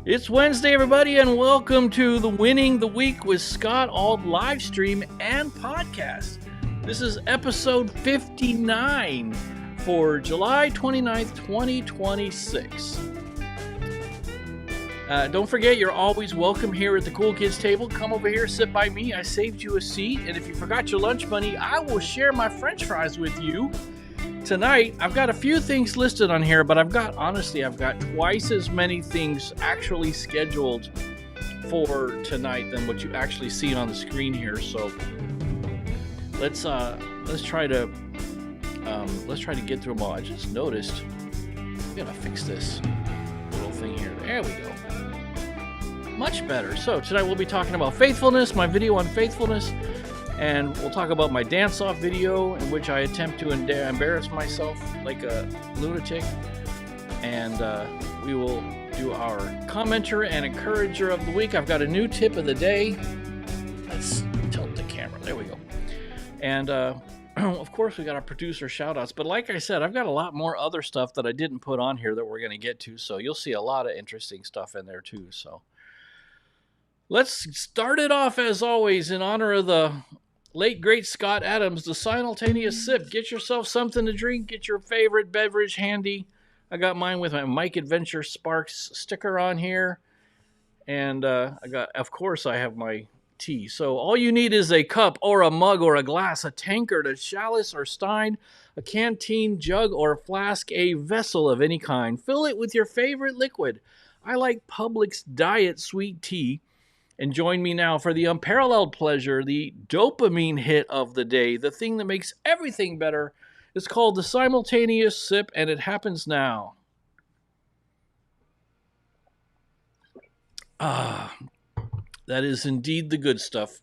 It's Wednesday, everybody, and welcome to the Winning the Week with Scott Auld live stream and podcast. This is episode 59 for July 29th, 2026. Don't forget, you're always welcome here at the Cool Kids table. Come over here, sit by me. I saved you a seat, and if you forgot your lunch money, I will share my French fries with you. Tonight, I've got a few things listed on here, but I've got twice as many things actually scheduled for tonight than what you actually see on the screen here. So let's try to get through them all. I just noticed I'm gonna fix this little thing here. There we go. Much better. So tonight we'll be talking about faithfulness, my video on faithfulness. And we'll talk about my dance-off video in which I attempt to embarrass myself like a lunatic. And we will do our commenter and encourager of the week. I've got a new tip of the day. Let's tilt the camera. There we go. And of course, we got our producer shout-outs. But like I said, I've got a lot more other stuff that I didn't put on here that we're going to get to. So you'll see a lot of interesting stuff in there too. So let's start it off, as always, in honor of the late, great Scott Adams, the simultaneous sip. Get yourself something to drink. Get your favorite beverage handy. I got mine with my Mike Adventure Sparks sticker on here. And I have my tea. So all you need is a cup or a mug or a glass, a tankard, a chalice or stein, a canteen, jug, or a flask, a vessel of any kind. Fill it with your favorite liquid. I like Publix Diet Sweet Tea. And join me now for the unparalleled pleasure, the dopamine hit of the day, the thing that makes everything better. It's called the simultaneous sip, and it happens now. Ah, that is indeed the good stuff.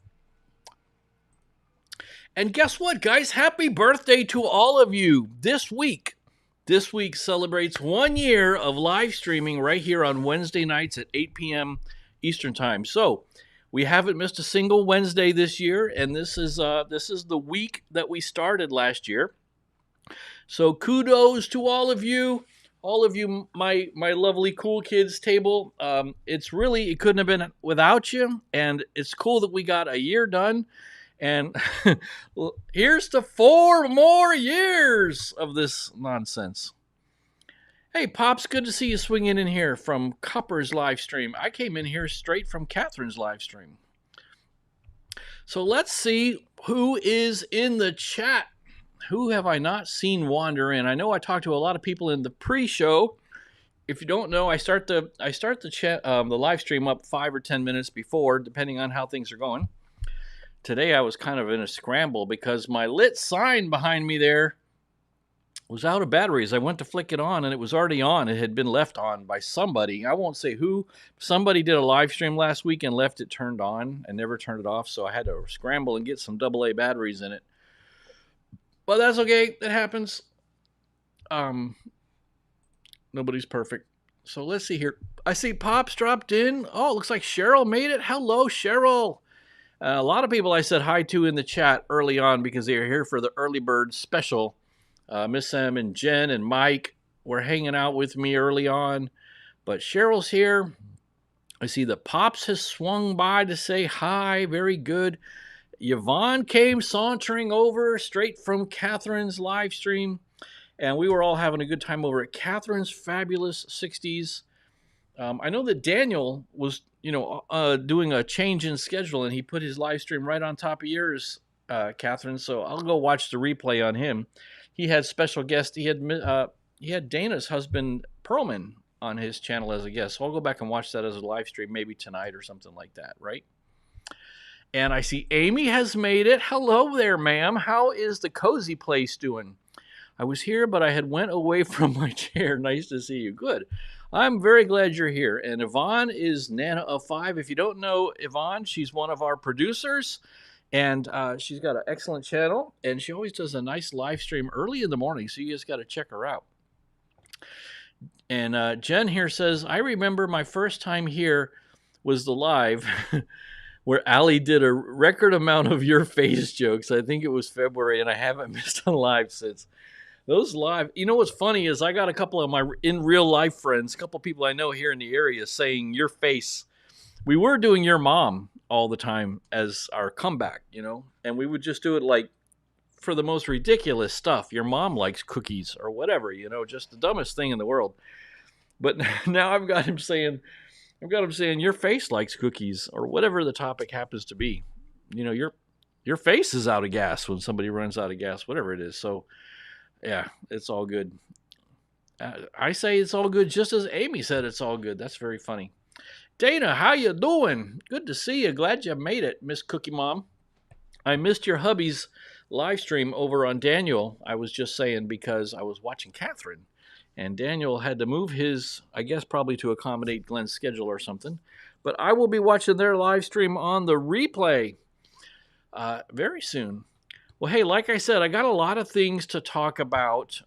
And guess what, guys? Happy birthday to all of you. This week celebrates 1 year of live streaming right here on Wednesday nights at 8 p.m. Eastern Time. So we haven't missed a single Wednesday this year, and this is the week that we started last year. So kudos to all of you, my lovely Cool Kids table. It couldn't have been without you, and it's cool that we got a year done. And here's to 4 more years of this nonsense. Hey, Pops, good to see you swinging in here from Copper's live stream. I came in here straight from Catherine's live stream. So let's see who is in the chat. Who have I not seen wander in? I know I talked to a lot of people in the pre-show. If you don't know, I start the live stream up 5 or 10 minutes before, depending on how things are going. Today I was kind of in a scramble because my lit sign behind me there was out of batteries. I went to flick it on and it was already on. It had been left on by somebody. I won't say who. Somebody did a live stream last week and left it turned on and never turned it off. So I had to scramble and get some AA batteries in it. But that's okay. It happens. Nobody's perfect. So let's see here. I see Pops dropped in. Oh, it looks like Cheryl made it. Hello, Cheryl. A lot of people I said hi to in the chat early on because they are here for the early bird special. Miss Em and Jen and Mike were hanging out with me early on. But Cheryl's here. I see that Pops has swung by to say hi. Very good. Yvonne came sauntering over straight from Catherine's live stream. And we were all having a good time over at Catherine's Fabulous 60s. I know that Daniel was, doing a change in schedule. And he put his live stream right on top of yours, Catherine. So I'll go watch the replay on him. He had special guest. He had Dana's husband Perlman on his channel as a guest. So I'll go back and watch that as a live stream, maybe tonight or something like that, right? And I see Amy has made it. Hello there, ma'am. How is the cozy place doing? I was here, but I had went away from my chair. Nice to see you. Good. I'm very glad you're here. And Yvonne is Nana of 5. If you don't know Yvonne, she's one of our producers. And she's got an excellent channel, and she always does a nice live stream early in the morning, so you just got to check her out. And Jen here says, I remember my first time here was the live where Allie did a record amount of your face jokes. I think it was February, and I haven't missed a live since. Those live, you know what's funny is I got a couple of my in real life friends, a couple of people I know here in the area saying your face. We were doing your mom all the time as our comeback, and we would just do it like for the most ridiculous stuff. Your mom likes cookies or whatever, just the dumbest thing in the world. But now I've got him saying your face likes cookies or whatever the topic happens to be. Your face is out of gas when somebody runs out of gas, whatever it is. So yeah, it's all good. I say it's all good just as Amy said it's all good. That's very funny. Dana, how you doing? Good to see you. Glad you made it, Miss Cookie Mom. I missed your hubby's live stream over on Daniel. I was just saying because I was watching Catherine, and Daniel had to move his, I guess probably to accommodate Glenn's schedule or something. But I will be watching their live stream on the replay very soon. Well, hey, like I said, I got a lot of things to talk about.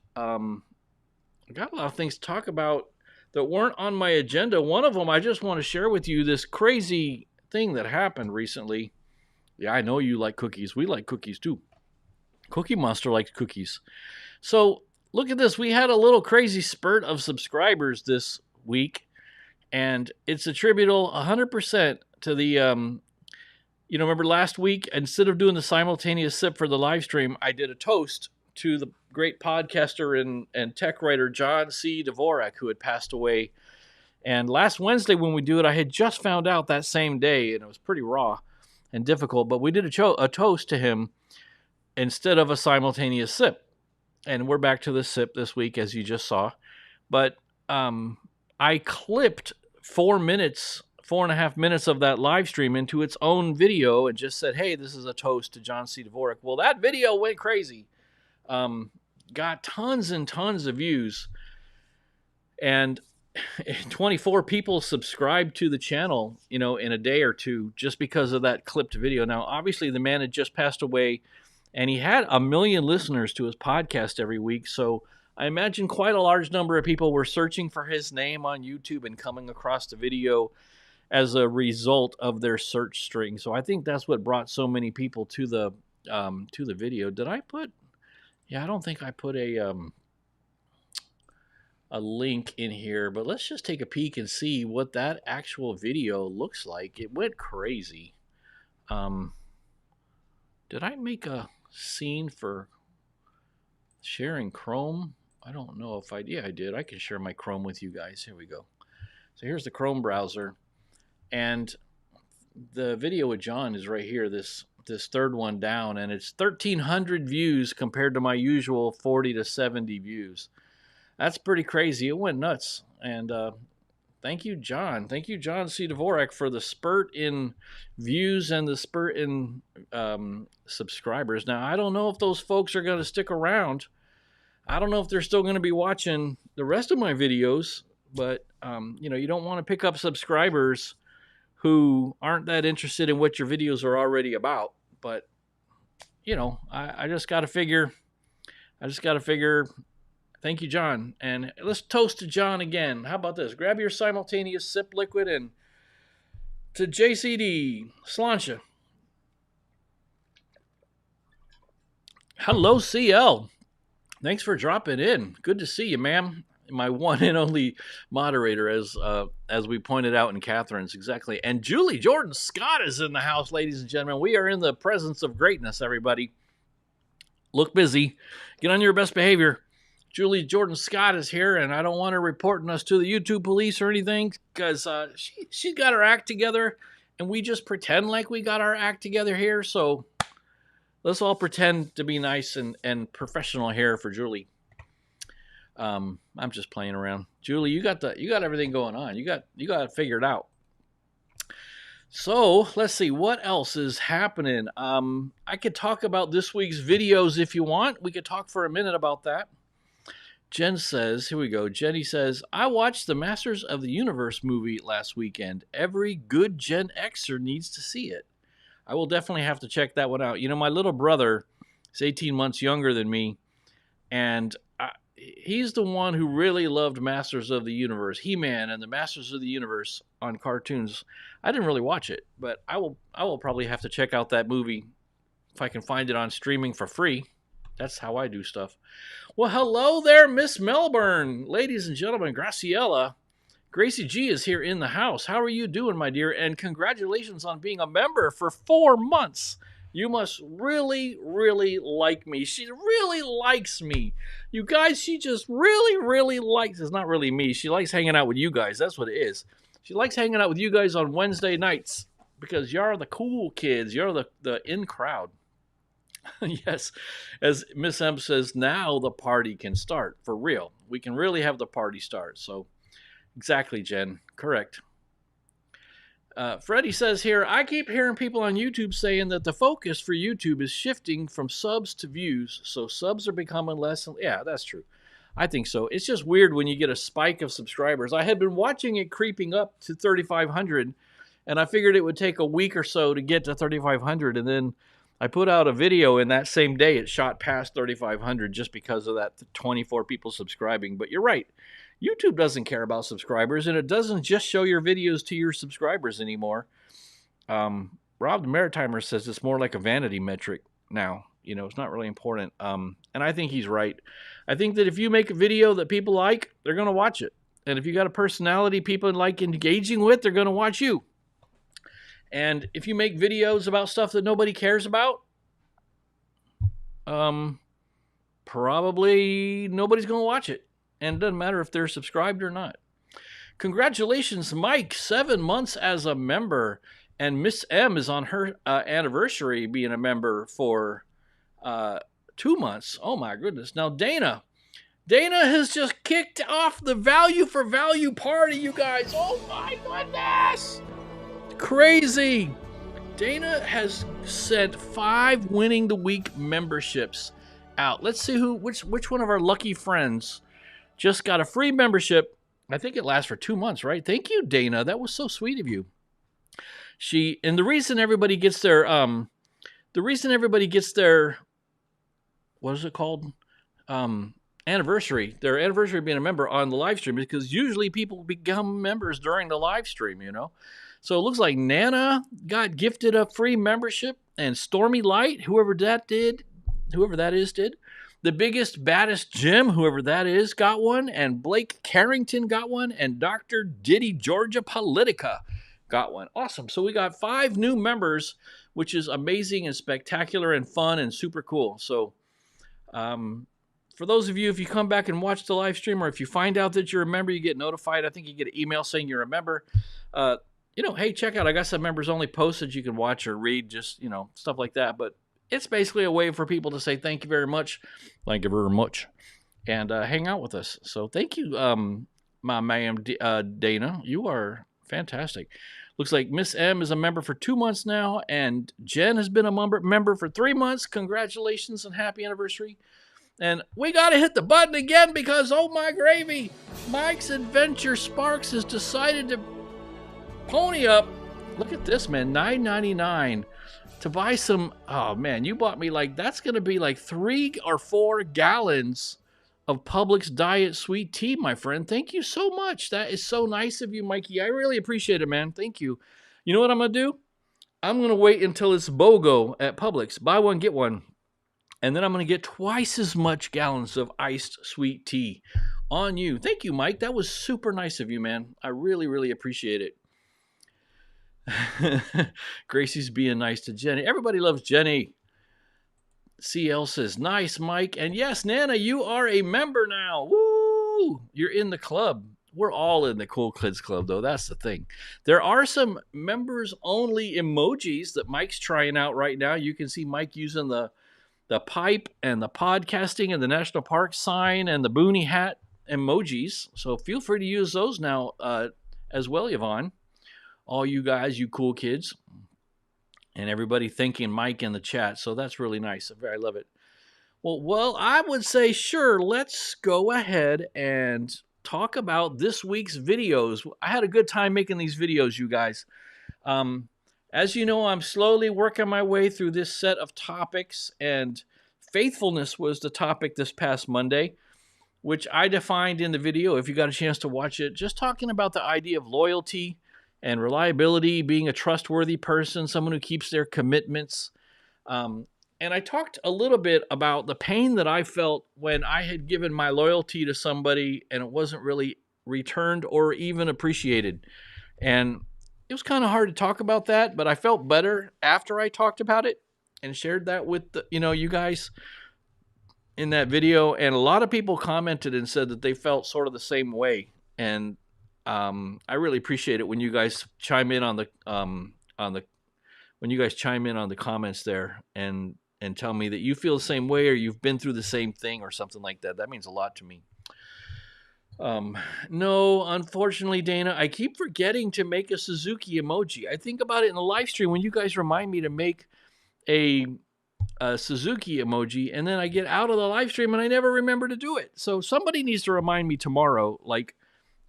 That weren't on my agenda. One of them I just want to share with you, this crazy thing that happened recently. Yeah, I know you like cookies. We like cookies too. Cookie Monster likes cookies. So look at this. We had a little crazy spurt of subscribers this week, and it's attributable 100% to the, remember last week, instead of doing the simultaneous sip for the live stream, I did a toast to the great podcaster and tech writer John C. Dvorak, who had passed away. And last Wednesday when we do it, I had just found out that same day, and it was pretty raw and difficult, but we did a toast to him instead of a simultaneous sip. And we're back to the sip this week, as you just saw. But I clipped 4.5 minutes of that live stream into its own video and just said, hey, this is a toast to John C. Dvorak. Well, that video went crazy. Got tons and tons of views, and 24 people subscribed to the channel, in a day or two, just because of that clipped video. Now, obviously, the man had just passed away, and he had 1 million listeners to his podcast every week. So I imagine quite a large number of people were searching for his name on YouTube and coming across the video as a result of their search string. So I think that's what brought so many people to the video. Did I put? Yeah, I don't think I put a link in here, but let's just take a peek and see what that actual video looks like. It went crazy. Did I make a scene for sharing Chrome? I don't know if I did. Yeah, I did. I can share my Chrome with you guys. Here we go. So here's the Chrome browser, and the video with John is right here. This third one down, and it's 1,300 views compared to my usual 40 to 70 views. That's pretty crazy. It went nuts. And thank you, John. Thank you, John C. Dvorak, for the spurt in views and the spurt in subscribers. Now, I don't know if those folks are going to stick around. I don't know if they're still going to be watching the rest of my videos, but you don't want to pick up subscribers who aren't that interested in what your videos are already about. But, I just got to figure, thank you, John. And let's toast to John again. How about this? Grab your simultaneous sip liquid and to JCD, Sláinte. Hello, CL. Thanks for dropping in. Good to see you, ma'am. My one and only moderator, as we pointed out in Catherine's, exactly. And Julie Jordan Scott is in the house, ladies and gentlemen. We are in the presence of greatness, everybody. Look busy. Get on your best behavior. Julie Jordan Scott is here, and I don't want her reporting us to the YouTube police or anything, because she's got her act together, and we just pretend like we got our act together here. So let's all pretend to be nice and professional here for Julie. I'm just playing around. Julie, you got everything going on. You got it figured out. So let's see what else is happening. I could talk about this week's videos if you want. We could talk for a minute about that. Jen says, here we go. Jenny says, I watched the Masters of the Universe movie last weekend. Every good Gen Xer needs to see it. I will definitely have to check that one out. My little brother is 18 months younger than me, and he's the one who really loved Masters of the Universe, He-Man and the Masters of the Universe on cartoons. I didn't really watch it, but I will probably have to check out that movie if I can find it on streaming for free. That's how I do stuff. Well, hello there, Miss Melbourne. Ladies and gentlemen, Graciela. Gracie G is here in the house. How are you doing, my dear? And congratulations on being a member for 4 months. You must really, really like me. She really likes me. You guys, she just really, really likes. It's not really me. She likes hanging out with you guys. That's what it is. She likes hanging out with you guys on Wednesday nights because you're the cool kids. You're the in crowd. Yes, as Miss M says, now the party can start for real. We can really have the party start. So, exactly, Jen. Correct. Freddie says here, I keep hearing people on YouTube saying that the focus for YouTube is shifting from subs to views. So subs are becoming less. Yeah, that's true. I think so. It's just weird when you get a spike of subscribers. I had been watching it creeping up to 3,500, and I figured it would take a week or so to get to 3,500, and then I put out a video, and that same day it shot past 3,500 just because of that 24 people subscribing. But you're right. YouTube doesn't care about subscribers, and it doesn't just show your videos to your subscribers anymore. Rob the Maritimer says it's more like a vanity metric now. You know, it's not really important. And I think he's right. I think that if you make a video that people like, they're going to watch it. And if you got a personality people like engaging with, they're going to watch you. And if you make videos about stuff that nobody cares about, probably nobody's going to watch it. And it doesn't matter if they're subscribed or not. Congratulations, Mike. 7 months as a member. And Miss M is on her anniversary being a member for 2 months. Oh, my goodness. Now, Dana. Dana has just kicked off the Value for Value party, you guys. Oh, my goodness. Crazy. Dana has sent 5 Winning the Week memberships out. Let's see which one of our lucky friends just got a free membership. I think it lasts for 2 months, right? Thank you, Dana. That was so sweet of you. And the reason everybody gets their what is it called? Anniversary. Their anniversary of being a member on the live stream is because usually people become members during the live stream, you know. So it looks like Nana got gifted a free membership, and Stormy Light, whoever that is, did. The Biggest, Baddest Jim, whoever that is, got one. And Blake Carrington got one. And Dr. Diddy Georgia Politica got one. Awesome. So we got 5 new members, which is amazing and spectacular and fun and super cool. So for those of you, if you come back and watch the live stream, or if you find out that you're a member, you get notified. I think you get an email saying you're a member. Hey, check out, I got some members only posts that you can watch or read, just, stuff like that. But it's basically a way for people to say thank you very much. Thank you very much. And hang out with us. So thank you, my ma'am, Dana. You are fantastic. Looks like Miss M is a member for 2 months now, and Jen has been a member for 3 months. Congratulations and happy anniversary. And we got to hit the button again because, oh my gravy, Mike's Adventure Sparks has decided to pony up. Look at this, man, $9.99 to buy some. Oh man, you bought me that's going to be like 3 or 4 gallons of Publix Diet Sweet Tea, my friend. Thank you so much. That is so nice of you, Mikey. I really appreciate it, man. Thank you. You know what I'm going to do? I'm going to wait until it's BOGO at Publix. Buy one, get one. And then I'm going to get twice as much gallons of iced sweet tea on you. Thank you, Mike. That was super nice of you, man. I really, really appreciate it. Gracie's being nice to Jenny. Everybody loves Jenny. CL says, nice, Mike. And yes, Nana, you are a member now. Woo! You're in the club. We're all in the Cool Kids Club, though. That's the thing. There are some members-only emojis that Mike's trying out right now. You can see Mike using the pipe and the podcasting and the national park sign and the boonie hat emojis. So feel free to use those now as well, Yvonne. All you guys, you cool kids. And everybody thanking Mike in the chat. So that's really nice. I love it. Well, I would say, sure, let's go ahead and talk about this week's videos. I had a good time making these videos, you guys. As you know, I'm slowly working my way through this set of topics, and faithfulness was the topic this past Monday, which I defined in the video, if you got a chance to watch it, just talking about the idea of loyalty and reliability, being a trustworthy person, someone who keeps their commitments. And I talked a little bit about the pain that I felt when I had given my loyalty to somebody and it wasn't really returned or even appreciated. And it was kind of hard to talk about that, but I felt better after I talked about it and shared that with you guys in that video. And a lot of people commented and said that they felt sort of the same way. And I really appreciate it when you guys chime in on the when you guys chime in on the comments there and tell me that you feel the same way or you've been through the same thing or something like that. That means a lot to me. No, unfortunately, Dana, I keep forgetting to make a Suzuki emoji. I think about it in the live stream when you guys remind me to make a Suzuki emoji, and then I get out of the live stream and I never remember to do it. So somebody needs to remind me tomorrow, like,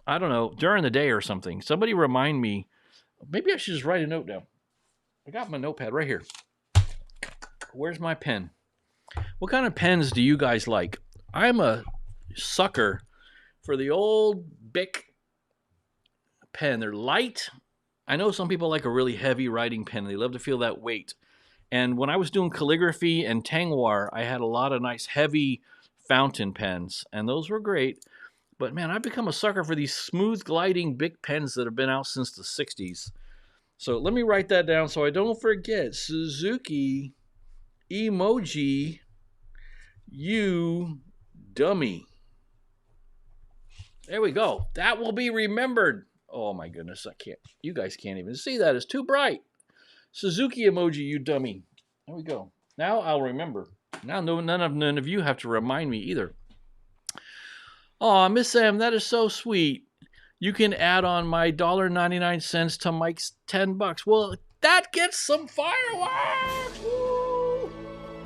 I don't know, during the day or something. Somebody remind me. Maybe I should just write a note down. I got my notepad right here. Where's my pen? What kind of pens do you guys like? I'm a sucker for the old Bic pen. They're light. I know some people like a really heavy writing pen. They love to feel that weight. And when I was doing calligraphy and Tangwar, I had a lot of nice heavy fountain pens, and those were great. But man, I've become a sucker for these smooth gliding Bic pens that have been out since the 60s. So let me write that down so I don't forget. Suzuki emoji, you dummy. There we go. That will be remembered. Oh my goodness, I can't. You guys can't even see that. It's too bright. Suzuki emoji, you dummy. There we go. Now I'll remember. Now none of you have to remind me either. Oh, Miss Sam, that is so sweet. You can add on my $1.99 to Mike's $10. Well, that gets some fireworks. Woo!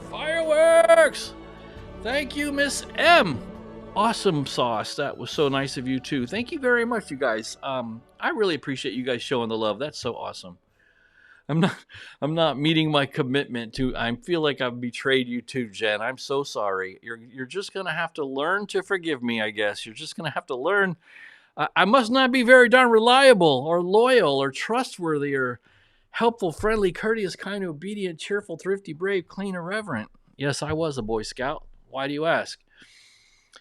Fireworks. Thank you, Miss M. Awesome sauce. That was so nice of you too. Thank you very much, you guys. I really appreciate you guys showing the love. That's so awesome. I'm not meeting my commitment to. I feel like I've betrayed you too, Jen. I'm so sorry. You're just gonna have to learn to forgive me, I guess. You're just gonna have to learn. I must not be very darn reliable or loyal or trustworthy or helpful, friendly, courteous, kind, obedient, cheerful, thrifty, brave, clean, irreverent. Yes, I was a Boy Scout. Why do you ask?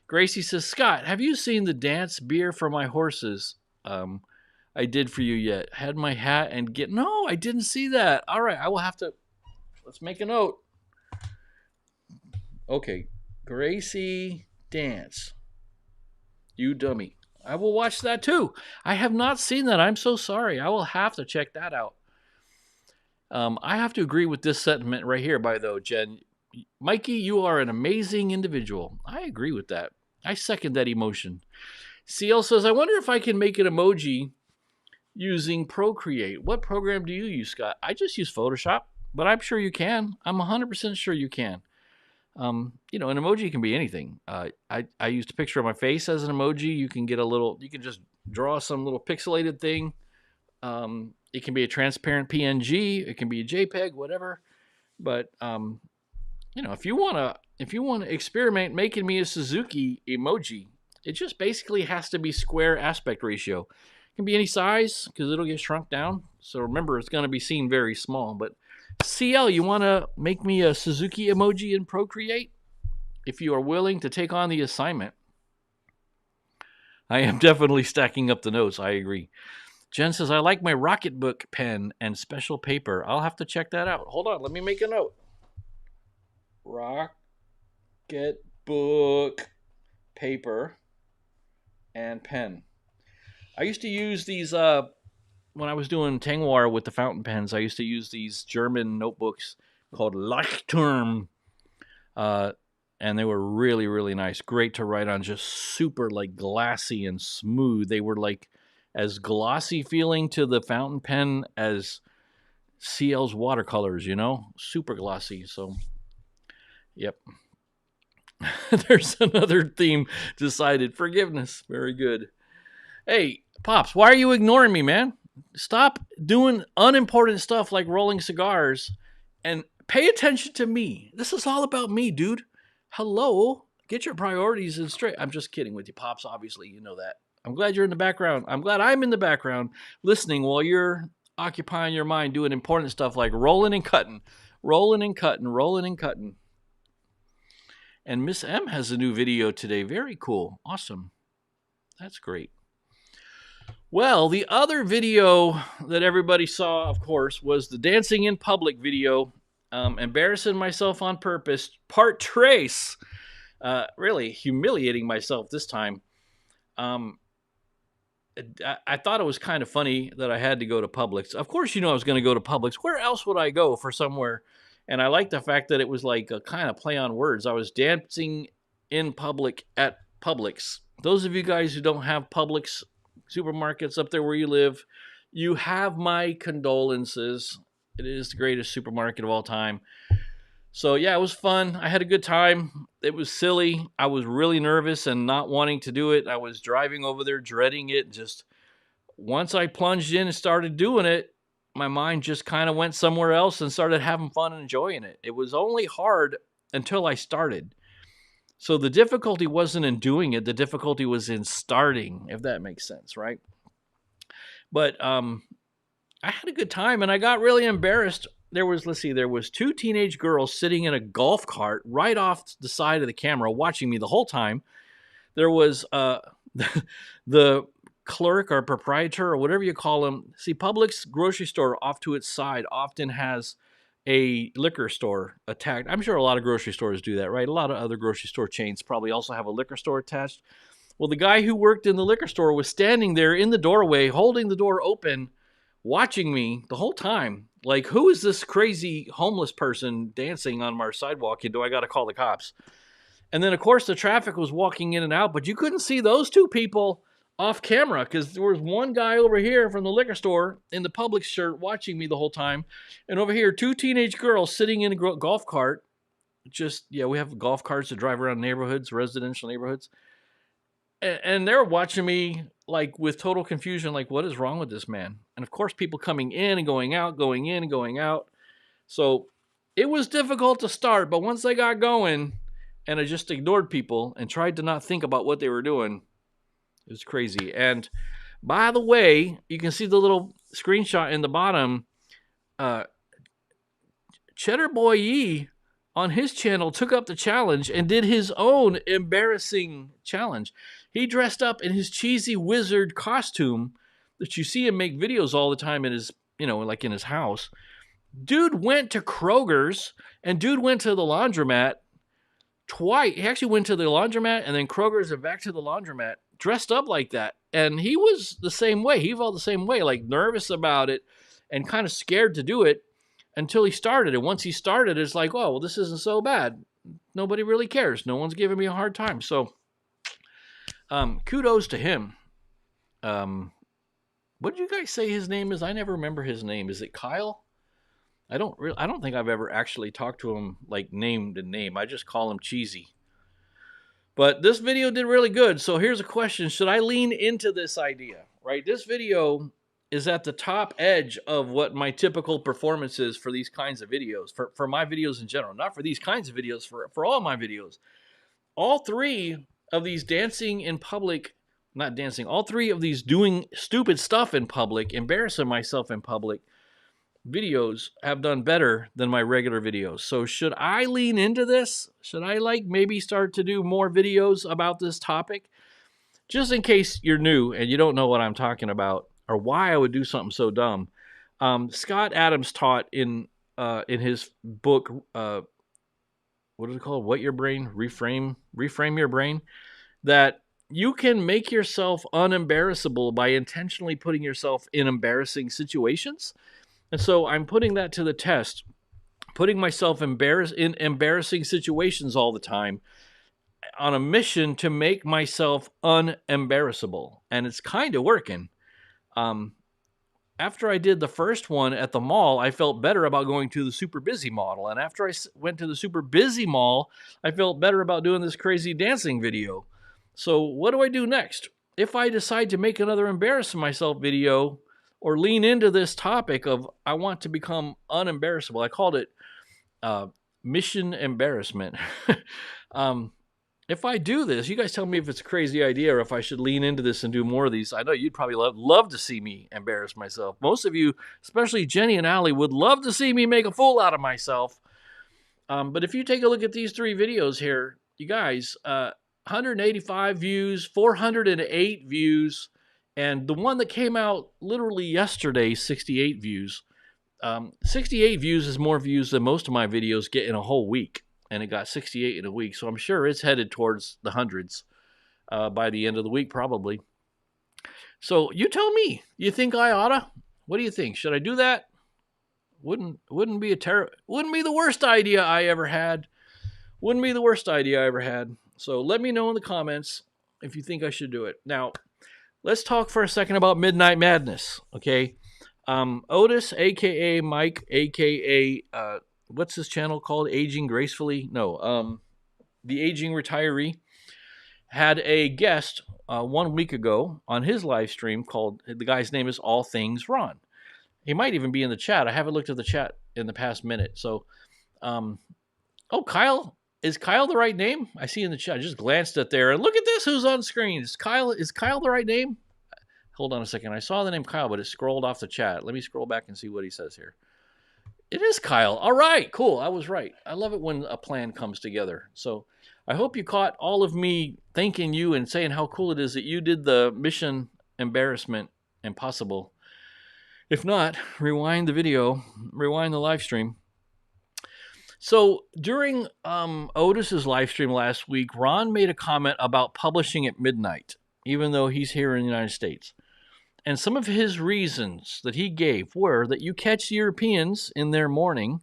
Gracie says, Scott, have you seen the dance beer for my horses? I did for you yet. Had my hat and get. No, I didn't see that. All right, I will have to. Let's make a note. Okay, Gracie dance. You dummy. I will watch that too. I have not seen that. I'm so sorry. I will have to check that out. I have to agree with this sentiment right here, by though, Jen. Mikey, you are an amazing individual. I agree with that. I second that emotion. CL says, I wonder if I can make an emoji using Procreate. What program do you use, Scott? I just use Photoshop, but I'm sure you can. I'm 100% sure you can. An emoji can be anything. I used a picture of my face as an emoji. You can just draw some little pixelated thing. It can be a transparent PNG. It can be a JPEG, whatever. But, if you want to experiment making me a Suzuki emoji, it just basically has to be square aspect ratio. It can be any size because it'll get shrunk down. So remember, it's going to be seen very small. But CL, you want to make me a Suzuki emoji in Procreate? If you are willing to take on the assignment. I am definitely stacking up the notes. I agree. Jen says, I like my Rocketbook pen and special paper. I'll have to check that out. Hold on. Let me make a note. Rocketbook paper and pen. I used to use these when I was doing Tangwar with the fountain pens. I used to use these German notebooks called Leuchtturm, and they were really, really nice. Great to write on, just super like glassy and smooth. They were like as glossy feeling to the fountain pen as CL's watercolors, super glossy. So, yep. There's another theme decided. Forgiveness. Very good. Hey, Pops, why are you ignoring me, man? Stop doing unimportant stuff like rolling cigars and pay attention to me. This is all about me, dude. Hello? Get your priorities in straight. I'm just kidding with you, Pops. Obviously, you know that. I'm glad you're in the background. I'm glad I'm in the background listening while you're occupying your mind doing important stuff like rolling and cutting Rolling and cutting, rolling and cutting. And Miss M has a new video today. Very cool. Awesome. That's great. Well, the other video that everybody saw, of course, was the dancing in public video. Embarrassing myself on purpose. Part trace. Really humiliating myself this time. I thought it was kind of funny that I had to go to Publix. Of course, I was going to go to Publix. Where else would I go for somewhere? And I like the fact that it was like a kind of play on words. I was dancing in public at Publix. Those of you guys who don't have Publix supermarkets up there where you live, you have my condolences. It is the greatest supermarket of all time. So yeah, it was fun. I had a good time. It was silly. I was really nervous and not wanting to do it. I was driving over there, dreading it. Just once I plunged in and started doing it, my mind just kind of went somewhere else and started having fun and enjoying it. It was only hard until I started. So the difficulty wasn't in doing it. The difficulty was in starting, if that makes sense, right? But I had a good time, and I got really embarrassed. There was two teenage girls sitting in a golf cart right off the side of the camera watching me the whole time. There was the clerk or proprietor or whatever you call them. See, Publix grocery store off to its side often has a liquor store attached. I'm sure a lot of grocery stores do that, right? A lot of other grocery store chains probably also have a liquor store attached. Well, the guy who worked in the liquor store was standing there in the doorway, holding the door open, watching me the whole time. Like, who is this crazy homeless person dancing on our sidewalk? Do I got to call the cops? And then, of course, the traffic was walking in and out, but you couldn't see those two people off camera because there was one guy over here from the liquor store in the Publix shirt watching me the whole time. And over here, two teenage girls sitting in a golf cart. We have golf carts that drive around neighborhoods, residential neighborhoods. And they're watching me like with total confusion, like, what is wrong with this man? And of course, people coming in and going out, going in and going out. So it was difficult to start, but once I got going and I just ignored people and tried to not think about what they were doing, it was crazy. And by the way, you can see the little screenshot in the bottom. Cheddar Boy Yee on his channel took up the challenge and did his own embarrassing challenge. He dressed up in his cheesy wizard costume that you see him make videos all the time in his, like in his house. Dude went to Kroger's and dude went to the laundromat twice. He actually went to the laundromat and then Kroger's and back to the laundromat dressed up like that. And he was the same way. He felt the same way, like nervous about it and kind of scared to do it until he started. And once he started, it's like, oh, well, this isn't so bad. Nobody really cares. No one's giving me a hard time. So kudos to him. What did you guys say his name is? I never remember his name. Is it Kyle? I don't think I've ever actually talked to him like name to name. I just call him Cheesy. But this video did really good. So here's a question. Should I lean into this idea? Right? This video is at the top edge of what my typical performance is for these kinds of videos. For my videos in general. Not for these kinds of videos. For all my videos. All three of these dancing in public, not dancing, all three of these doing stupid stuff in public, embarrassing myself in public videos have done better than my regular videos. So should I lean into this? Should I maybe start to do more videos about this topic? Just in case you're new and you don't know what I'm talking about or why I would do something so dumb. Scott Adams taught in his book, what is it called? What Your Brain? Reframe Your Brain. That you can make yourself unembarrassable by intentionally putting yourself in embarrassing situations. And so I'm putting that to the test, putting myself in embarrassing situations all the time on a mission to make myself unembarrassable. And it's kind of working. After I did the first one at the mall, I felt better about going to the super busy mall. And after I went to the super busy mall, I felt better about doing this crazy dancing video. So what do I do next? If I decide to make another embarrassing myself video or lean into this topic of I want to become unembarrassable, I called it mission embarrassment. if I do this, you guys tell me if it's a crazy idea or if I should lean into this and do more of these. I know you'd probably love to see me embarrass myself. Most of you, especially Jenny and Allie, would love to see me make a fool out of myself. But if you take a look at these 3 videos here, you guys, 185 views, 408 views, and the one that came out literally yesterday, 68 views. 68 views is more views than most of my videos get in a whole week. And it got 68 in a week. So I'm sure it's headed towards the hundreds by the end of the week, probably. So you tell me, you think I oughta? What do you think? Should I do that? Wouldn't be the worst idea I ever had. Wouldn't be the worst idea I ever had. So let me know in the comments if you think I should do it. Now, let's talk for a second about Midnight Madness, okay? Otis, a.k.a. Mike, a.k.a. What's his channel called? Aging Gracefully? No, the Aging Retiree, had a guest 1 week ago on his live stream called, the guy's name is All Things Ron. He might even be in the chat. I haven't looked at the chat in the past minute. So, oh, Kyle. Is Kyle the right name? I see in the chat. I just glanced at there. And look at this. Who's on screen? Is Kyle the right name? Hold on a second. I saw the name Kyle, but it scrolled off the chat. Let me scroll back and see what he says here. It is Kyle. All right, cool. I was right. I love it when a plan comes together. So I hope you caught all of me thanking you and saying how cool it is that you did the Mission Embarrassment Impossible. If not, rewind the video, rewind the live stream. So during Otis's live stream last week, Ron made a comment about publishing at midnight, even though he's here in the United States. And some of his reasons that he gave were that you catch Europeans in their morning,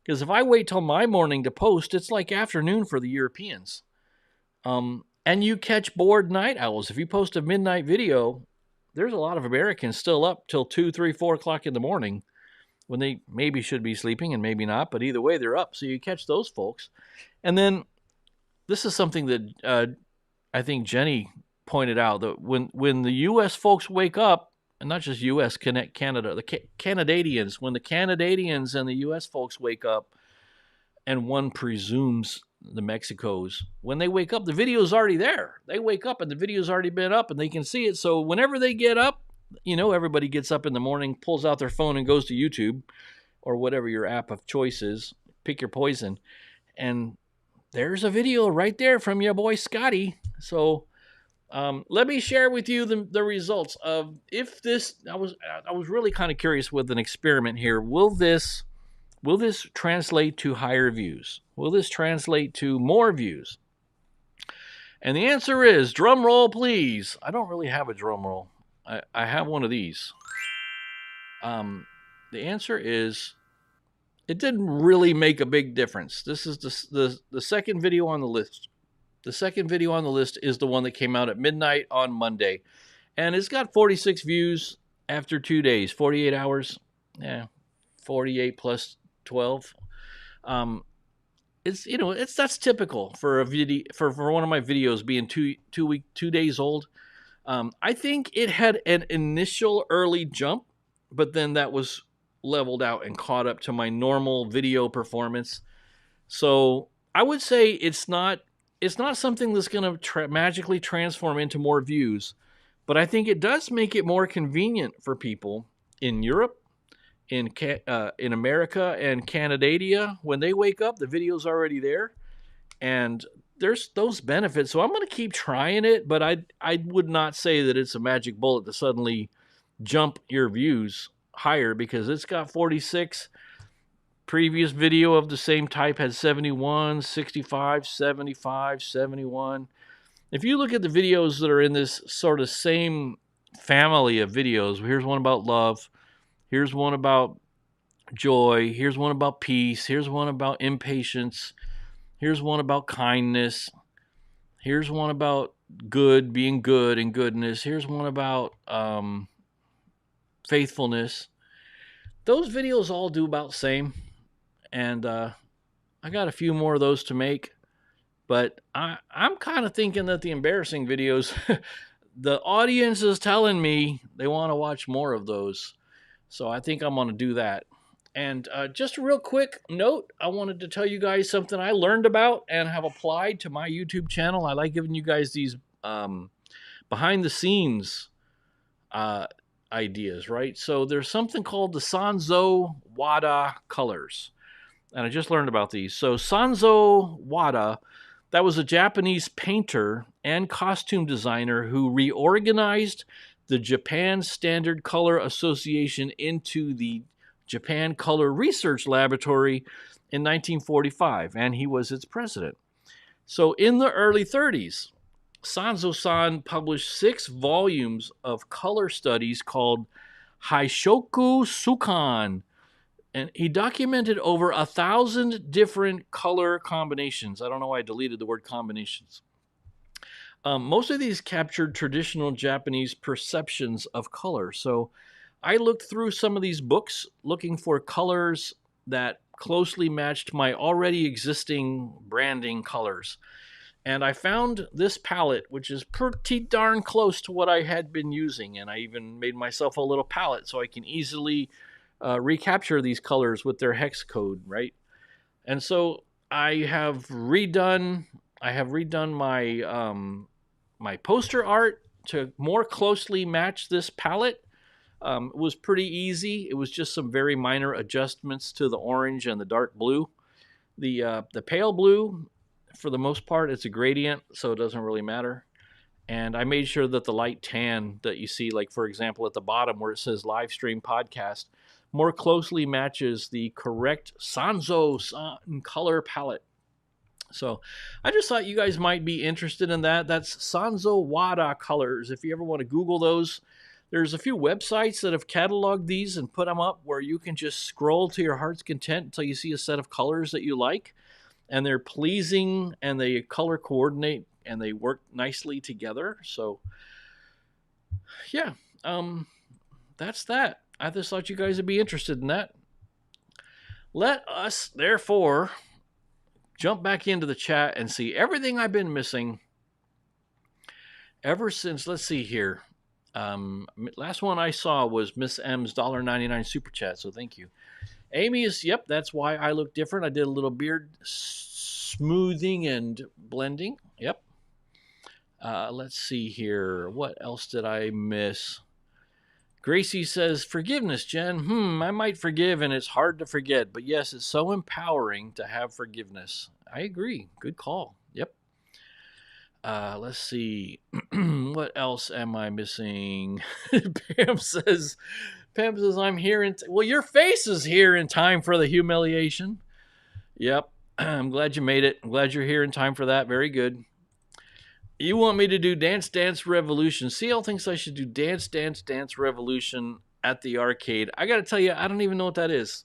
because if I wait till my morning to post, it's like afternoon for the Europeans. And you catch bored night owls. If you post a midnight video, there's a lot of Americans still up till 2, 3, 4 o'clock in the morning when they maybe should be sleeping and maybe not, but either way, they're up. So you catch those folks. And then this is something that I think Jenny pointed out, that when the U.S. folks wake up, and not just U.S., Canada, the Canadians, when the Canadians and the U.S. folks wake up, and one presumes the Mexicos, when they wake up, the video's already there. They wake up and the video's already been up and they can see it. So whenever they get up, you know, everybody gets up in the morning, pulls out their phone and goes to YouTube or whatever your app of choice is. Pick your poison. And there's a video right there from your boy Scotty. So let me share with you the results of if this. I was really kind of curious with an experiment here. Will this translate to higher views? Will this translate to more views? And the answer is, drum roll, please. I don't really have a drum roll. I have one of these. The answer is, it didn't really make a big difference. This is the second video on the list. The second video on the list is the one that came out at midnight on Monday. And it's got 46 views after 2 days, 48 hours. Yeah, 48 plus 12. That's typical for a video, for one of my videos being 2 days old. I think it had an initial early jump, but then that was leveled out and caught up to my normal video performance. So I would say it's not something that's going to magically transform into more views, but I think it does make it more convenient for people in Europe, in America and Canada. When they wake up, the video's already there, and there's those benefits. So I'm going to keep trying it, but I would not say that it's a magic bullet to suddenly jump your views higher, because it's got 46. Previous video of the same type had 71, 65, 75, 71. If you look at the videos that are in this sort of same family of videos, here's one about love, here's one about joy, here's one about peace, here's one about impatience, here's one about kindness, here's one about being good and goodness, here's one about faithfulness. Those videos all do about the same. And I got a few more of those to make. But I'm kind of thinking that the embarrassing videos, the audience is telling me they want to watch more of those. So I think I'm going to do that. And just a real quick note, I wanted to tell you guys something I learned about and have applied to my YouTube channel. I like giving you guys these behind the scenes ideas, right? So there's something called the Sanzo Wada colors. And I just learned about these. So Sanzo Wada, that was a Japanese painter and costume designer who reorganized the Japan Standard Color Association into the Japan Color Research Laboratory in 1945, and he was its president. So in the early 30s, Sanzo-san published 6 volumes of color studies called Haishoku Sukan, and he documented over 1,000 different color combinations. I don't know why I deleted the word combinations. Most of these captured traditional Japanese perceptions of color. So I looked through some of these books looking for colors that closely matched my already existing branding colors. And I found this palette, which is pretty darn close to what I had been using. And I even made myself a little palette so I can easily recapture these colors with their hex code, right? And so I have redone my my poster art to more closely match this palette. It was pretty easy. It was just some very minor adjustments to the orange and the dark blue. The pale blue, for the most part, it's a gradient, so it doesn't really matter. And I made sure that the light tan that you see, like for example at the bottom where it says Livestream podcast, more closely matches the correct Sanzo-san color palette. So I just thought you guys might be interested in that. That's Sanzo Wada colors. If you ever want to Google those, there's a few websites that have cataloged these and put them up where you can just scroll to your heart's content until you see a set of colors that you like. And they're pleasing and they color coordinate and they work nicely together. So yeah, that's that. I just thought you guys would be interested in that. Let us, therefore, jump back into the chat and see everything I've been missing ever since, let's see here. Last one I saw was Miss M's $1.99 super chat, so thank you. Amy is, yep, that's why I look different. I did a little beard smoothing and blending. Yep. Let's see here. What else did I miss? Gracie says, forgiveness, Jen. I might forgive, and it's hard to forget. But yes, it's so empowering to have forgiveness. I agree. Good call. Yep. Let's see. What else am I missing? Pam says, I'm here in... well, your face is here in time for the humiliation. Yep. I'm glad you made it. I'm glad you're here in time for that. Very good. You want me to do Dance Dance Revolution. CL thinks I should do Dance Dance Dance Revolution at the arcade. I got to tell you, I don't even know what that is.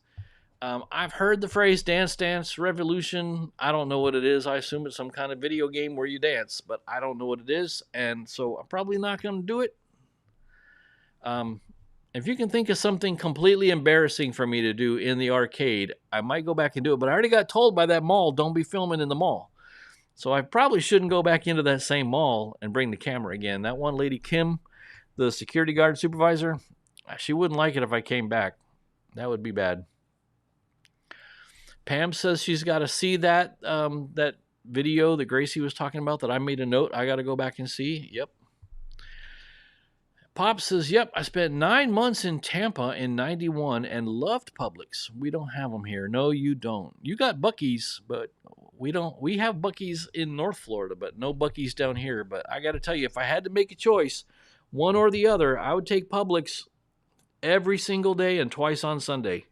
I've heard the phrase Dance Dance Revolution. I don't know what it is. I assume it's some kind of video game where you dance, but I don't know what it is, and so I'm probably not going to do it. If you can think of something completely embarrassing for me to do in the arcade, I might go back and do it, but I already got told by that mall, don't be filming in the mall. So I probably shouldn't go back into that same mall and bring the camera again. That one lady, Kim, the security guard supervisor, she wouldn't like it if I came back. That would be bad. Pam says she's got to see that that video that Gracie was talking about that I made a note. I got to go back and see. Yep. Pop says, yep, I spent 9 months in Tampa in 91 and loved Publix. We don't have them here. No, you don't. You got Buc-ee's, but we don't. We have Buc-ee's in North Florida, but no Buc-ee's down here. But I got to tell you, if I had to make a choice, one or the other, I would take Publix every single day and twice on Sunday.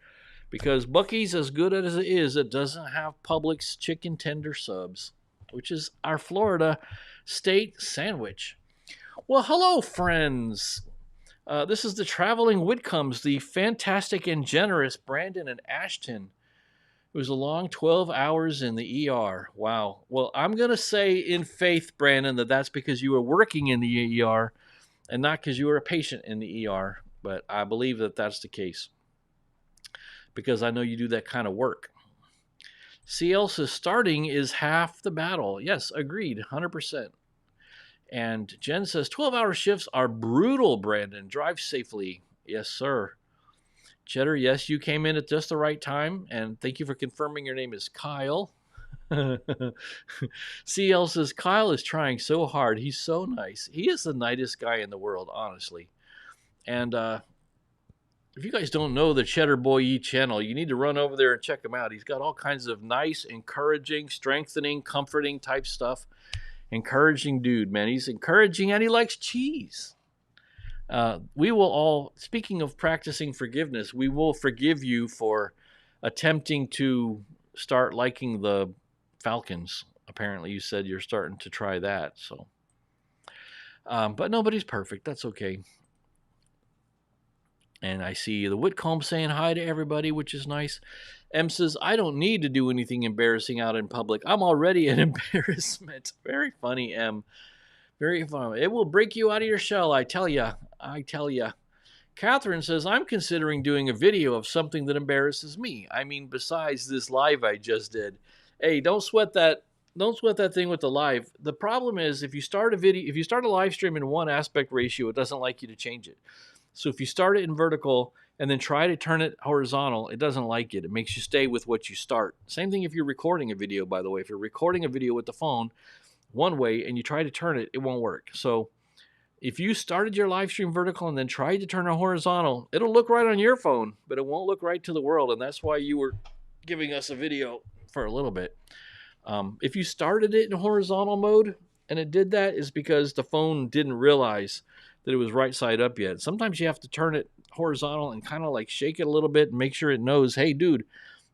Because Buc-ee's, as good as it is, it doesn't have Publix chicken tender subs, which is our Florida state sandwich. Well, hello, friends. This is the Traveling Whitcombs, the fantastic and generous Brandon and Ashton. It was a long 12 hours in the ER. Wow. Well, I'm going to say in faith, Brandon, that that's because you were working in the ER and not because you were a patient in the ER. But I believe that that's the case because I know you do that kind of work. CL says starting is half the battle. Yes, agreed, 100%. And Jen says 12-hour shifts are brutal, Brandon. Drive safely. Yes, sir. Cheddar, yes, you came in at just the right time, and thank you for confirming your name is Kyle. CL says, Kyle is trying so hard. He's so nice. He is the nicest guy in the world, honestly. And if you guys don't know the Cheddar Boy E channel, you need to run over there and check him out. He's got all kinds of nice, encouraging, strengthening, comforting type stuff. Encouraging dude, man. He's encouraging and he likes cheese. We will all, speaking of practicing forgiveness, we will forgive you for attempting to start liking the Falcons. Apparently, you said you're starting to try that. So, but nobody's perfect. That's okay. And I see the Whitcomb saying hi to everybody, which is nice. M says, I don't need to do anything embarrassing out in public. I'm already an embarrassment. Very funny, M. Very funny. It will break you out of your shell, I tell ya. I tell ya. Catherine says, I'm considering doing a video of something that embarrasses me. I mean, besides this live I just did. Hey, don't sweat that. Don't sweat that thing with the live. The problem is if you start a live stream in one aspect ratio, it doesn't like you to change it. So if you start it in vertical and then try to turn it horizontal, it doesn't like it. It makes you stay with what you start. Same thing if you're recording a video, by the way. If you're recording a video with the phone one way and you try to turn it, it won't work. So if you started your live stream vertical and then tried to turn it horizontal, it'll look right on your phone, but it won't look right to the world. And that's why you were giving us a video for a little bit. If you started it in horizontal mode and it did that, is because the phone didn't realize that it was right side up yet. Sometimes you have to turn it horizontal and kind of like shake it a little bit and make sure it knows, hey, dude,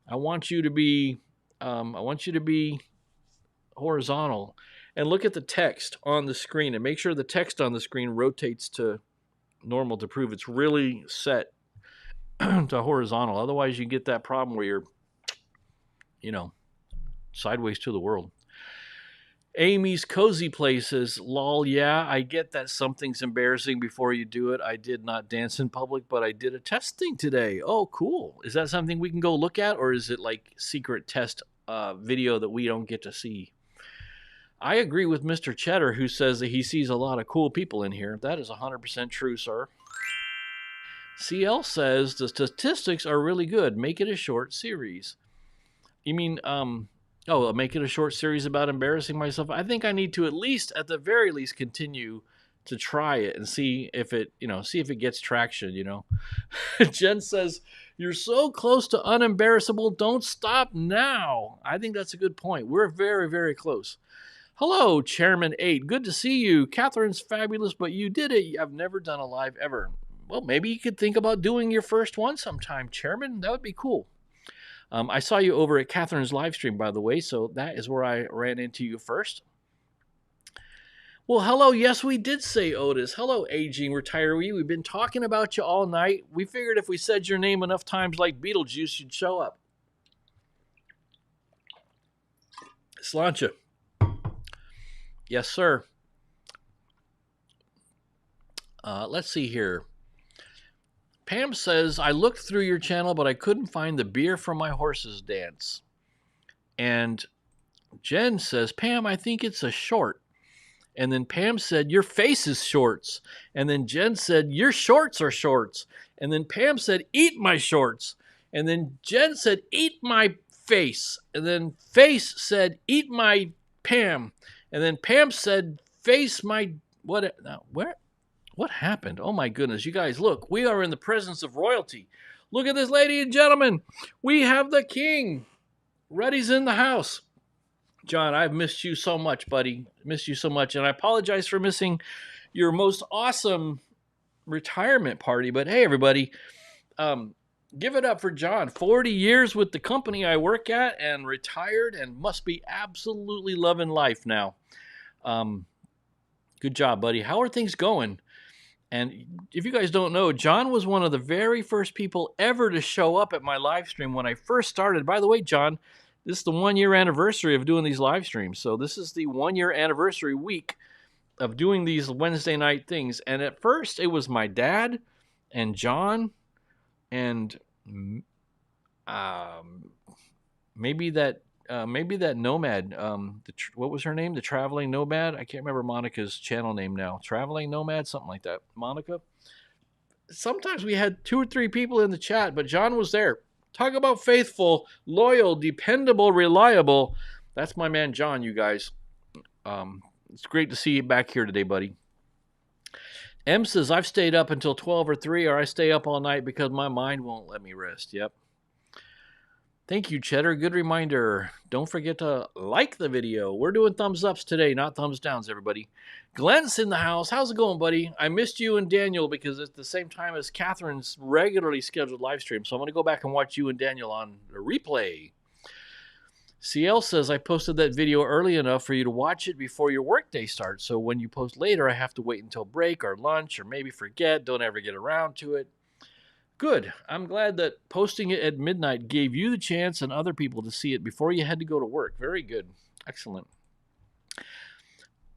I want you to be horizontal. And look at the text on the screen and make sure the text on the screen rotates to normal to prove it's really set to horizontal. Otherwise, you get that problem where you're, sideways to the world. Amy's Cozy Place says, lol, yeah, I get that something's embarrassing before you do it. I did not dance in public, but I did a testing today. Oh, cool. Is that something we can go look at, or is it like secret test video that we don't get to see? I agree with Mr. Cheddar, who says that he sees a lot of cool people in here. That is 100% true, sir. CL says the statistics are really good. Make it a short series. You mean, make it a short series about embarrassing myself? I think I need to at the very least, continue to try it and see if it gets traction, Jen says, you're so close to unembarrassable. Don't stop now. I think that's a good point. We're very, very close. Hello, Chairman 8. Good to see you. Catherine's fabulous, but you did it. I've never done a live ever. Well, maybe you could think about doing your first one sometime, Chairman. That would be cool. I saw you over at Catherine's live stream, by the way, so that is where I ran into you first. Well, hello. Yes, we did say Otis. Hello, aging retiree. We've been talking about you all night. We figured if we said your name enough times like Beetlejuice, you'd show up. Slancha. Yes, sir. Let's see here. Pam says, I looked through your channel, but I couldn't find the beer from my horses dance. And Jen says, Pam, I think it's a short. And then Pam said, your face is shorts. And then Jen said, your shorts are shorts. And then Pam said, eat my shorts. And then Jen said, eat my face. And then face said, eat my Pam. And then Pam said, face my, what happened? Oh my goodness, you guys, look, we are in the presence of royalty. Look at this, ladies and gentlemen. We have the king. Reddy's in the house. John, I've missed you so much, buddy. Missed you so much. And I apologize for missing your most awesome retirement party. But hey, everybody, give it up for John. 40 years with the company I work at and retired and must be absolutely loving life now. Good job, buddy. How are things going? And if you guys don't know, John was one of the very first people ever to show up at my live stream when I first started. By the way, John, this is the 1-year anniversary of doing these live streams. So this is the 1-year anniversary week of doing these Wednesday night things. And at first it was my dad and John and maybe that nomad, what was her name? The Traveling Nomad? I can't remember Monica's channel name now. Traveling Nomad, something like that. Monica? sometimes we had 2 or 3 people in the chat, but John was there. Talk about faithful, loyal, dependable, reliable. That's my man John, you guys. It's great to see you back here today, buddy. M says, I've stayed up until 12 or 3, or I stay up all night because my mind won't let me rest. Yep. Thank you, Cheddar. Good reminder. Don't forget to like the video. We're doing thumbs ups today, not thumbs downs, everybody. Glenn's in the house. How's it going, buddy? I missed you and Daniel because it's the same time as Catherine's regularly scheduled live stream. So I'm going to go back and watch you and Daniel on the replay. CL says, I posted that video early enough for you to watch it before your workday starts. So when you post later, I have to wait until break or lunch or maybe forget. Don't ever get around to it. Good. I'm glad that posting it at midnight gave you the chance and other people to see it before you had to go to work. Very good. Excellent.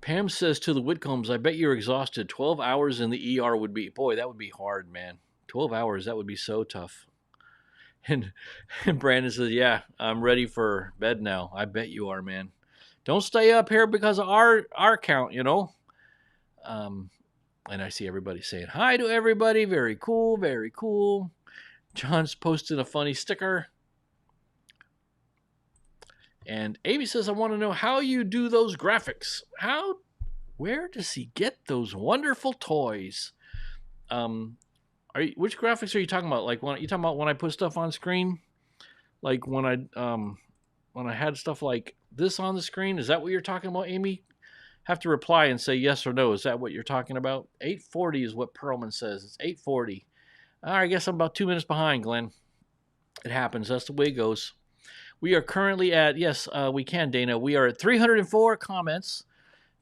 Pam says to the Whitcombs, I bet you're exhausted. 12 hours in the ER would be, boy, that would be hard, man. 12 hours, that would be so tough. And Brandon says, yeah, I'm ready for bed now. I bet you are, man. Don't stay up here because of our count, you know. And I see everybody saying hi to everybody. Very cool, very cool. John's posting a funny sticker. And Amy says, I want to know how you do those graphics. Where does he get those wonderful toys? Which graphics are you talking about? Like you talking about when I put stuff on screen? Like when I had stuff like this on the screen? Is that what you're talking about, Amy? Have to reply and say yes or no. Is that what you're talking about? 8:40 is what Perlman says. It's 8:40. I guess I'm about 2 minutes behind, Glenn. It happens. That's the way it goes. We are currently at, yes, we can, Dana. We are at 304 comments.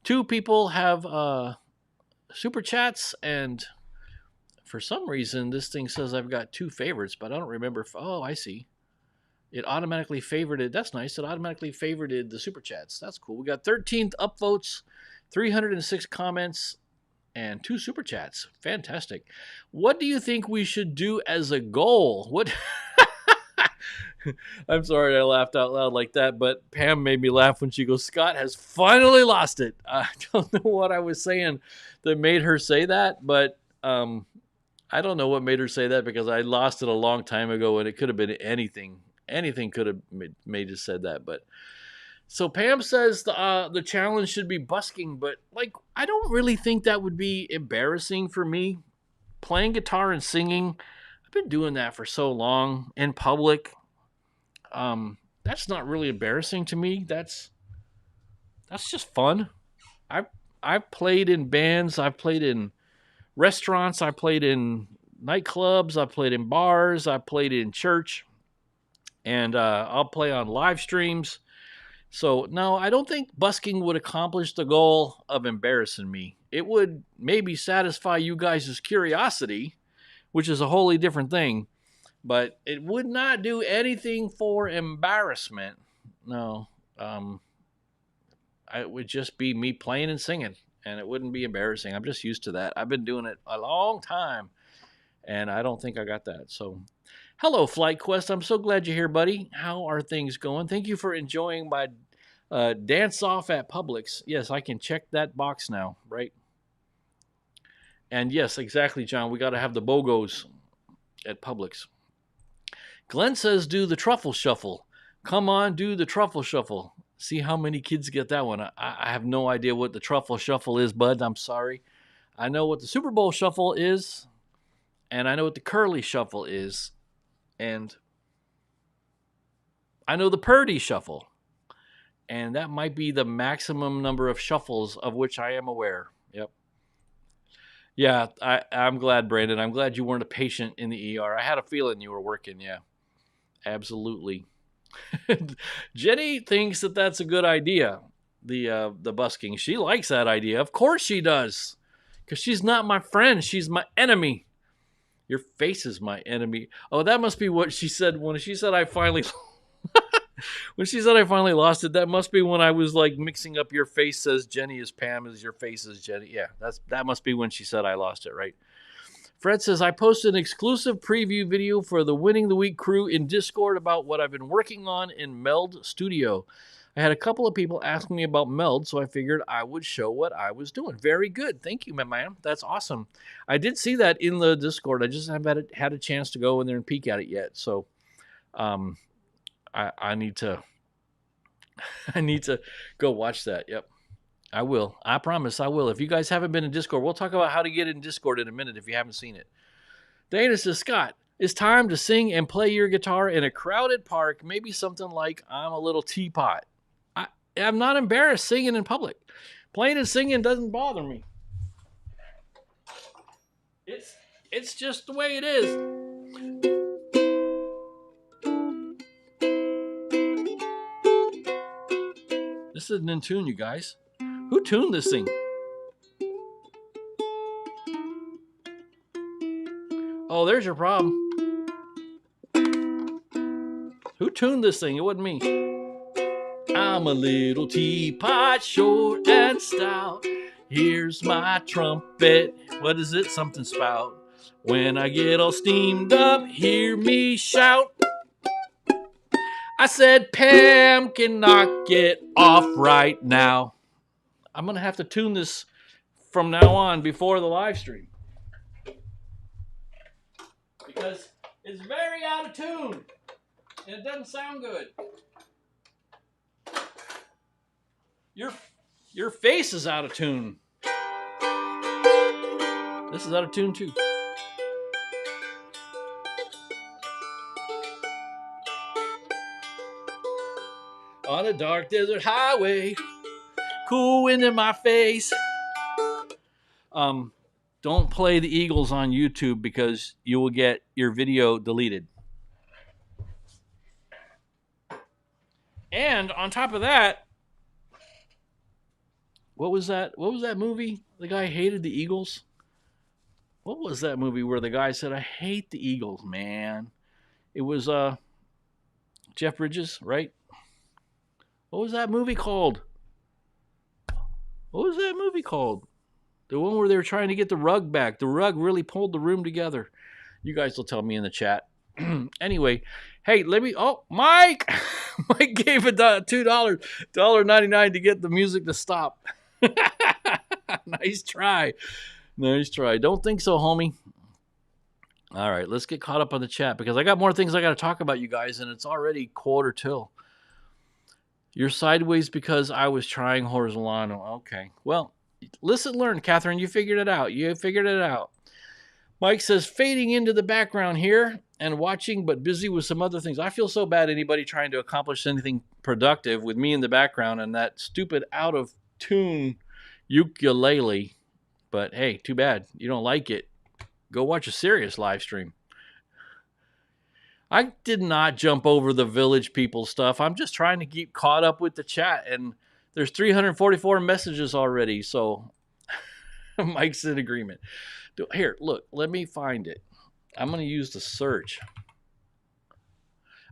2 people have super chats, and for some reason, this thing says I've got 2 favorites, but I don't remember. Oh, I see. It automatically favorited. That's nice. It automatically favorited the super chats. That's cool. We got 13th upvotes, 306 comments, and 2 super chats. Fantastic. What do you think we should do as a goal? What? I'm sorry I laughed out loud like that, but Pam made me laugh when she goes, Scott has finally lost it. I don't know what I was saying that made her say that, but I don't know what made her say that because I lost it a long time ago and it could have been anything. Anything could have made you said that. But so Pam says the challenge should be busking, but like I don't really think that would be embarrassing for me. Playing guitar and singing, I've been doing that for so long in public. That's not really embarrassing to me. That's just fun. I've played in bands, I've played in restaurants, I played in nightclubs, I played in bars, I played in church, and I'll play on live streams. So no, I don't think busking would accomplish the goal of embarrassing me. It would maybe satisfy you guys' curiosity, which is a wholly different thing, but it would not do anything for embarrassment. No, it would just be me playing and singing, and it wouldn't be embarrassing. I'm just used to that. I've been doing it a long time, and I don't think I got that. So, hello, Flight Quest. I'm so glad you're here, buddy. How are things going? Thank you for enjoying my dance off at Publix. Yes, I can check that box now, right? And yes, exactly, John. We got to have the BOGOs at Publix. Glenn says, do the truffle shuffle. Come on, do the truffle shuffle. See how many kids get that one. I have no idea what the truffle shuffle is, bud. I'm sorry. I know what the Super Bowl shuffle is, and I know what the curly shuffle is, and I know the Purdy shuffle, and that might be the maximum number of shuffles of which I am aware. Yep. Yeah, I'm glad, Brandon. I'm glad you weren't a patient in the ER. I had a feeling you were working, yeah. Absolutely. Jenny thinks that that's a good idea, the busking. She likes that idea. Of course she does, because she's not my friend. She's my enemy. Your face is my enemy. Oh, that must be what she said when she said I finally... when she said I finally lost it, that must be when I was like mixing up your face says Jenny is Pam, is your face is Jenny. Yeah, that must be when she said I lost it, right? Fred says, I posted an exclusive preview video for the Winning the Week crew in Discord about what I've been working on in Meld Studio. I had a couple of people asking me about Meld, so I figured I would show what I was doing. Very good. Thank you, man. That's awesome. I did see that in the Discord. I just haven't had a chance to go in there and peek at it yet. So I need to I need to go watch that. Yep. I will. I promise I will. If you guys haven't been in Discord, we'll talk about how to get in Discord in a minute if you haven't seen it. Dana says, Scott, it's time to sing and play your guitar in a crowded park, maybe something like I'm a Little Teapot. I'm not embarrassed singing in public. Playing and singing doesn't bother me. It's just the way it is. This isn't in tune, you guys. Who tuned this thing? Oh, there's your problem. Who tuned this thing? It wasn't me. I'm a little teapot, short and stout. Here's my trumpet. What is it? Something spout. When I get all steamed up, hear me shout. I said, Pam can knock it off right now. I'm going to have to tune this from now on before the live stream. Because it's very out of tune. And it doesn't sound good. Your face is out of tune. This is out of tune too. On a dark desert highway, cool wind in my face. Don't play the Eagles on YouTube because you will get your video deleted. And on top of that, what was that movie? The guy hated the Eagles. What was that movie where the guy said, I hate the Eagles, man? It was Jeff Bridges, right? What was that movie called? What was that movie called? The one where they were trying to get the rug back. The rug really pulled the room together. You guys will tell me in the chat. Anyway, hey, Mike! Mike gave it $2.99 to get the music to stop. Nice try. Nice try. Don't think so, homie. All right, let's get caught up on the chat because I got more things I got to talk about, you guys, and it's already 1:45. You're sideways because I was trying horizontal. Okay. Well, listen, learn, Catherine. You figured it out. Mike says, fading into the background here and watching, but busy with some other things. I feel so bad anybody trying to accomplish anything productive with me in the background and that stupid out-of-tune ukulele. But hey, too bad. You don't like it. Go watch a serious live stream. I did not jump over the village people stuff. I'm just trying to keep caught up with the chat. And there's 344 messages already. So Mike's in agreement. Here, look, let me find it. I'm going to use the search.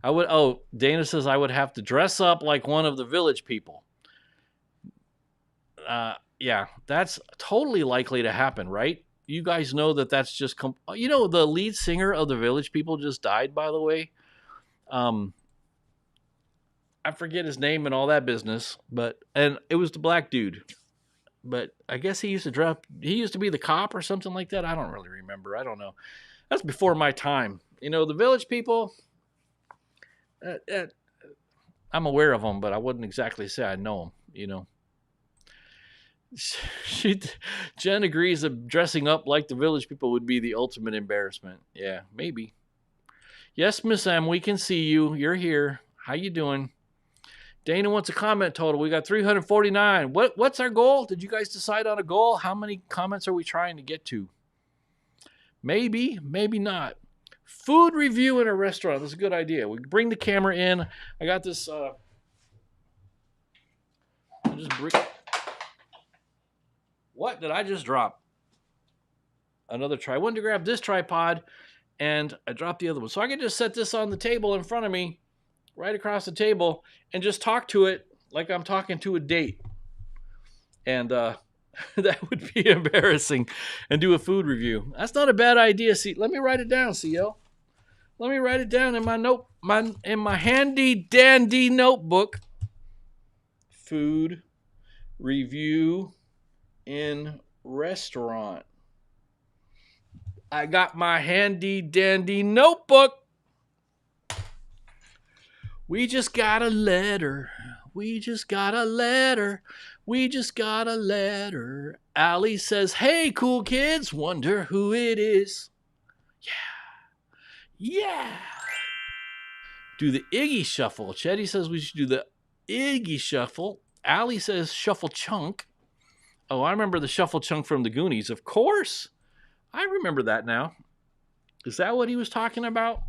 Dana says I would have to dress up like one of the village people. Yeah, that's totally likely to happen, right? You guys know that's just... the lead singer of the Village People just died, by the way. I forget his name and all that business, and it was the black dude. But I guess he used to be the cop or something like that. I don't really remember. I don't know. That's before my time. The Village People, I'm aware of them, but I wouldn't exactly say I know them, Jen agrees that dressing up like the Village People would be the ultimate embarrassment. Yeah, maybe. Yes, Miss M, we can see you. You're here. How you doing? Dana wants a comment total. We got 349. What's our goal? Did you guys decide on a goal? How many comments are we trying to get to? Maybe, maybe not. Food review in a restaurant. That's a good idea. We bring the camera in. I got this. What did I just drop? Another try. I wanted to grab this tripod, and I dropped the other one. So I can just set this on the table in front of me, right across the table, and just talk to it like I'm talking to a date. And that would be embarrassing, and do a food review. That's not a bad idea. See, let me write it down, CL. Let me write it down in my handy dandy notebook. food review in restaurant. I got my handy dandy notebook. We just got a letter. We just got a letter. We just got a letter. Allie says, hey, cool kids, wonder who it is. Yeah. Do the Iggy shuffle. Chetty says we should do the Iggy shuffle. Allie says shuffle chunk. Oh, I remember the shuffle chunk from the Goonies. Of course. I remember that now. Is that what he was talking about?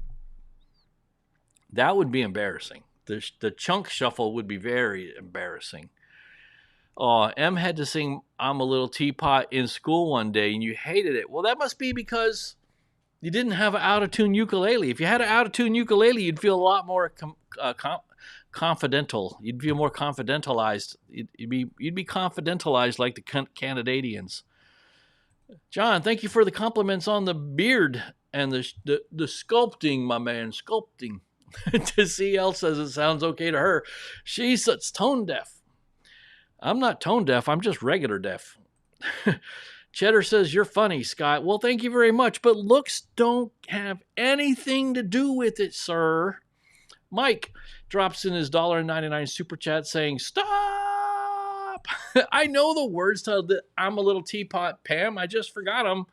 That would be embarrassing. The chunk shuffle would be very embarrassing. Oh, M had to sing I'm a Little Teapot in school one day and you hated it. Well, that must be because you didn't have an out-of-tune ukulele. If you had an out-of-tune ukulele, you'd feel a lot more confidential. You'd feel more confidentialized. You'd be confidentialized like the Canadians. John, thank you for the compliments on the beard and the sculpting, my man, sculpting. To CL says it sounds okay to her. She's such tone deaf. I'm not tone deaf. I'm just regular deaf. Cheddar says, you're funny, Scott. Well, thank you very much, but looks don't have anything to do with it, sir. Mike drops in his $1.99 super chat saying, stop! I know the words to the I'm a Little Teapot, Pam. I just forgot them.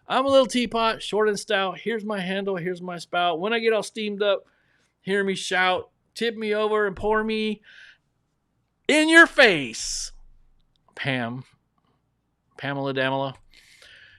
I'm a little teapot, short and stout. Here's my handle. Here's my spout. When I get all steamed up, hear me shout, tip me over and pour me in your face. Pamela Damela.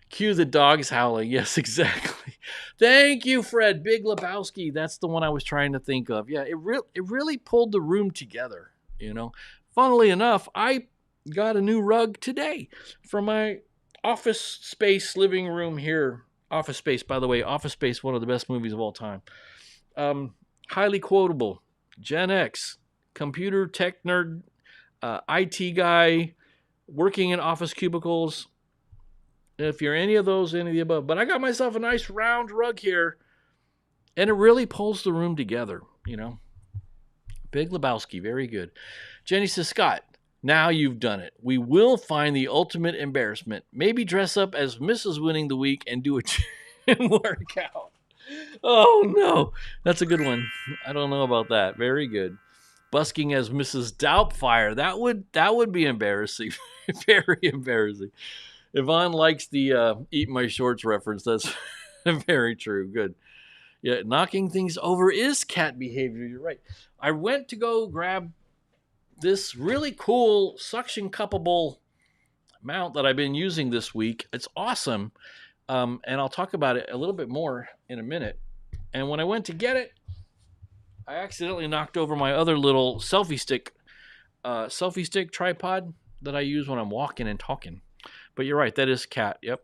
Cue the dogs howling. Yes, exactly. Thank you, Fred. Big Lebowski. That's the one I was trying to think of. Yeah, it really pulled the room together, you know. Funnily enough, I got a new rug today for my office space living room here. Office Space, by the way. Office Space, one of the best movies of all time. Highly quotable. Gen X. Computer tech nerd. IT guy. Working in office cubicles. If you're any of those, any of the above. But I got myself a nice round rug here. And it really pulls the room together, you know. Big Lebowski. Very good. Jenny says, Scott, now you've done it. We will find the ultimate embarrassment. Maybe dress up as Mrs. Winning the Week and do a gym workout. Oh, no. That's a good one. I don't know about that. Very good. Busking as Mrs. Doubtfire. That would be embarrassing. Very embarrassing. Yvonne likes the Eat My Shorts reference. That's very true. Good. Yeah, knocking things over is cat behavior. You're right. I went to go grab this really cool suction cuppable mount that I've been using this week. It's awesome. And I'll talk about it a little bit more in a minute. And when I went to get it, I accidentally knocked over my other little selfie stick tripod that I use when I'm walking and talking. But you're right, that is cat. Yep.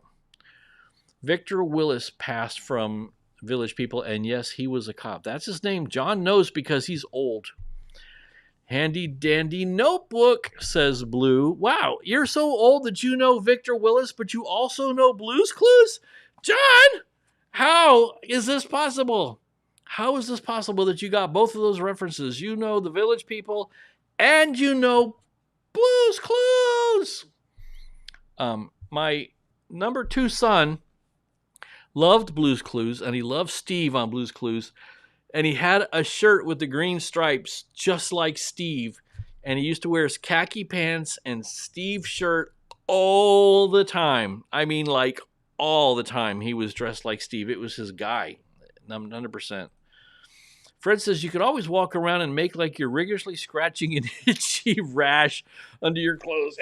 Victor Willis passed from Village People, and yes, he was a cop. That's his name. John knows because he's old. Handy dandy notebook, says Blue. Wow, you're so old that you know Victor Willis, but you also know Blue's Clues? John, how is this possible? How is this possible that you got both of those references? You know the Village People, and you know Blue's Clues. My number 2 son loved Blue's Clues, and he loved Steve on Blue's Clues. And he had a shirt with the green stripes, just like Steve. And he used to wear his khaki pants and Steve's shirt all the time. I mean, like, all the time he was dressed like Steve. It was his guy, 100%. Fred says, you could always walk around and make like you're rigorously scratching an itchy rash under your clothes.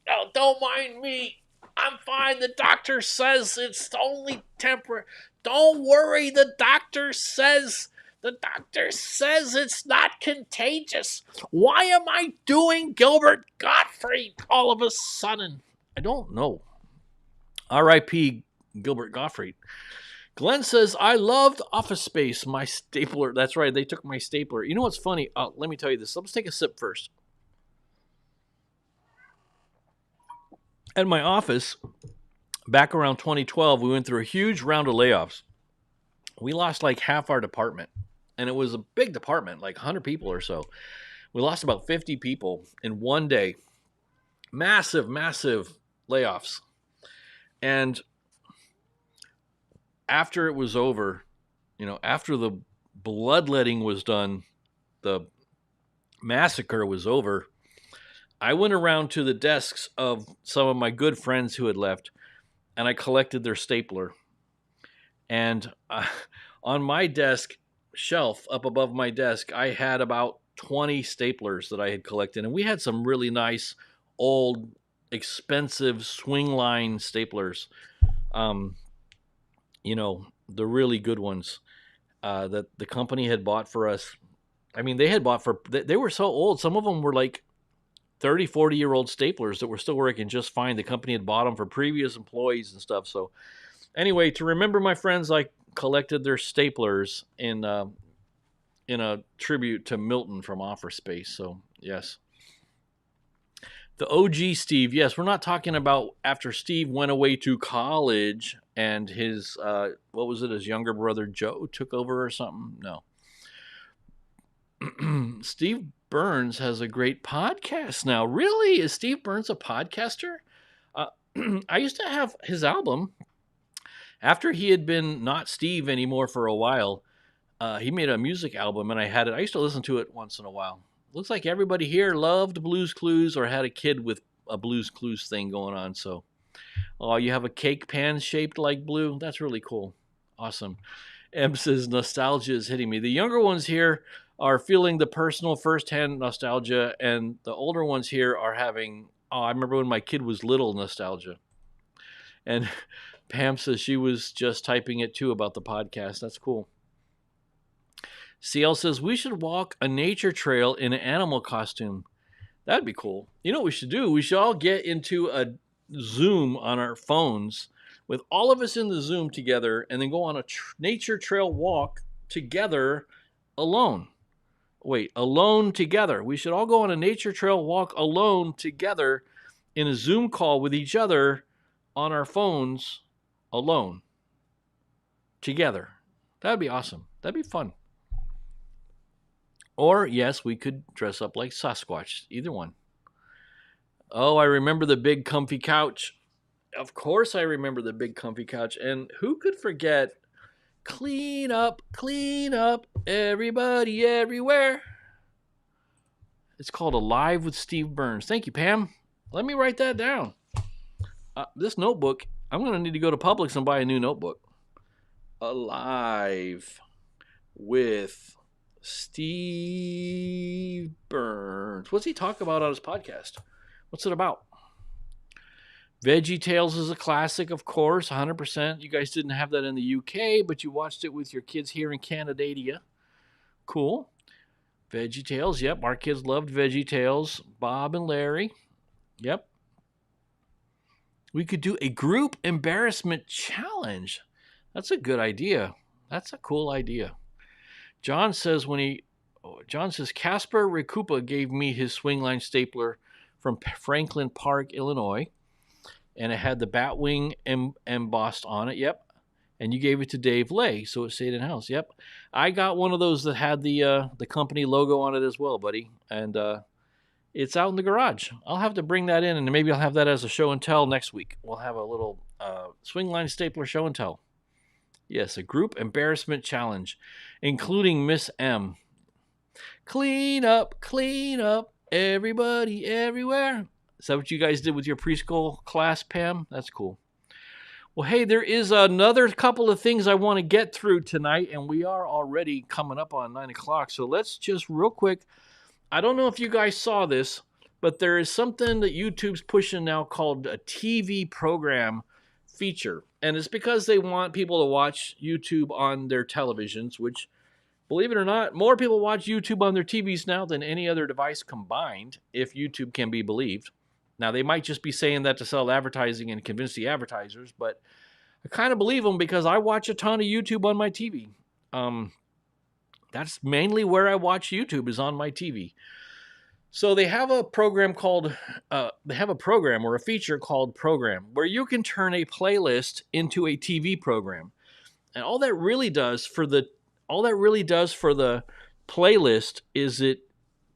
Oh, don't mind me. I'm fine. The doctor says it's only temporary. Don't worry. The doctor says it's not contagious. Why am I doing Gilbert Gottfried all of a sudden? I don't know. R.I.P. Gilbert Gottfried. Glenn says, I loved Office Space, my stapler. That's right. They took my stapler. You know what's funny? Let me tell you this. Let's take a sip first. At my office, back around 2012, we went through a huge round of layoffs. We lost like half our department, and it was a big department, like 100 people or so. We lost about 50 people in one day. Massive, massive layoffs. And after it was over, after the bloodletting was done, the massacre was over, I went around to the desks of some of my good friends who had left, and I collected their stapler. And on my desk shelf up above my desk, I had about 20 staplers that I had collected. And we had some really nice, old, expensive swing line staplers. The really good ones that the company had bought for us. I mean, they were so old. Some of them were like 30, 40-year-old staplers that were still working just fine. The company had bought them for previous employees and stuff. So anyway, to remember my friends, I collected their staplers in a tribute to Milton from Office Space. So, yes. The OG Steve, yes, we're not talking about after Steve went away to college and his, his younger brother Joe took over or something? No. Steve Burns has a great podcast now. Really? Is Steve Burns a podcaster? I used to have his album. After he had been not Steve anymore for a while, he made a music album, and I had it. I used to listen to it once in a while. Looks like everybody here loved Blues Clues or had a kid with a Blues Clues thing going on. So, you have a cake pan shaped like blue? That's really cool. Awesome. Em says, nostalgia is hitting me. The younger ones here are feeling the personal firsthand nostalgia, and the older ones here are having, I remember when my kid was little nostalgia. And Pam says she was just typing it too about the podcast. That's cool. CL says, we should walk a nature trail in an animal costume. That'd be cool. You know what we should do? We should all get into a Zoom on our phones with all of us in the Zoom together and then go on a nature trail walk together alone. Wait, alone together. We should all go on a nature trail walk alone together in a Zoom call with each other on our phones alone together. That'd be awesome. That'd be fun. Or, yes, we could dress up like Sasquatch. Either one. Oh, I remember the big comfy couch. Of course I remember the big comfy couch. And who could forget clean up, everybody everywhere. It's called Alive with Steve Burns. Thank you, Pam. Let me write that down. This notebook, I'm going to need to go to Publix and buy a new notebook. Alive with Steve Burns. What's he talk about on his podcast? What's it about? Veggie Tales is a classic, of course, 100%. You guys didn't have that in the UK, but you watched it with your kids here in Canada. Cool. Veggie Tales, yep. Our kids loved Veggie Tales. Bob and Larry, yep. We could do a group embarrassment challenge. That's a good idea. That's a cool idea. John says Casper Recupa gave me his swingline stapler from Franklin Park, Illinois. And it had the Batwing embossed on it, yep. And you gave it to Dave Lay, so it stayed in house, yep. I got one of those that had the company logo on it as well, buddy. And it's out in the garage. I'll have to bring that in, and maybe I'll have that as a show and tell next week. We'll have a little swingline stapler show and tell. Yes, a group embarrassment challenge, including Miss M. Clean up, everybody everywhere. Is that what you guys did with your preschool class, Pam? That's cool. Well, hey, there is another couple of things I want to get through tonight, and we are already coming up on 9 o'clock. So let's just real quick. I don't know if you guys saw this, but there is something that YouTube's pushing now called a TV program feature. And it's because they want people to watch YouTube on their televisions, which, believe it or not, more people watch YouTube on their TVs now than any other device combined, if YouTube can be believed. Now, they might just be saying that to sell advertising and convince the advertisers, but I kind of believe them because I watch a ton of YouTube on my TV. That's mainly where I watch YouTube, is on my TV. So they have a program or a feature called Program, where you can turn a playlist into a TV program. And all that really does for the playlist is it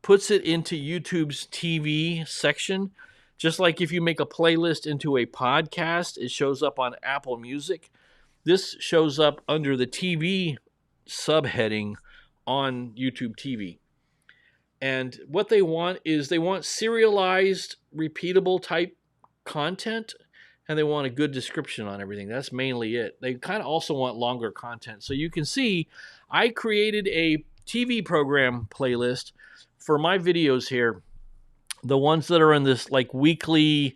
puts it into YouTube's TV section. Just like if you make a playlist into a podcast, it shows up on Apple Music. This shows up under the TV subheading on YouTube TV. And what they want is they want serialized, repeatable type content, and they want a good description on everything. That's mainly it. They kind of also want longer content. So you can see I created a TV program playlist for my videos here. The ones that are in this like weekly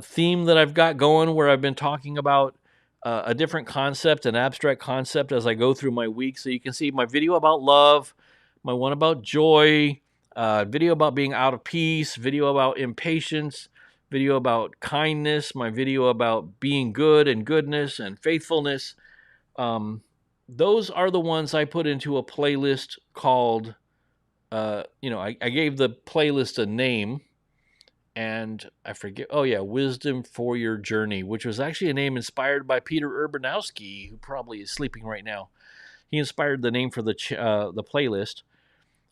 theme that I've got going, where I've been talking about a different concept, an abstract concept, as I go through my week. So you can see my video about love, my one about joy, video about being out of peace, video about impatience, video about kindness, my video about being good and goodness and faithfulness. Those are the ones I put into a playlist called, I gave the playlist a name, and I forget, Wisdom for Your Journey, which was actually a name inspired by Peter Urbanowski, who probably is sleeping right now. He inspired the name for the playlist.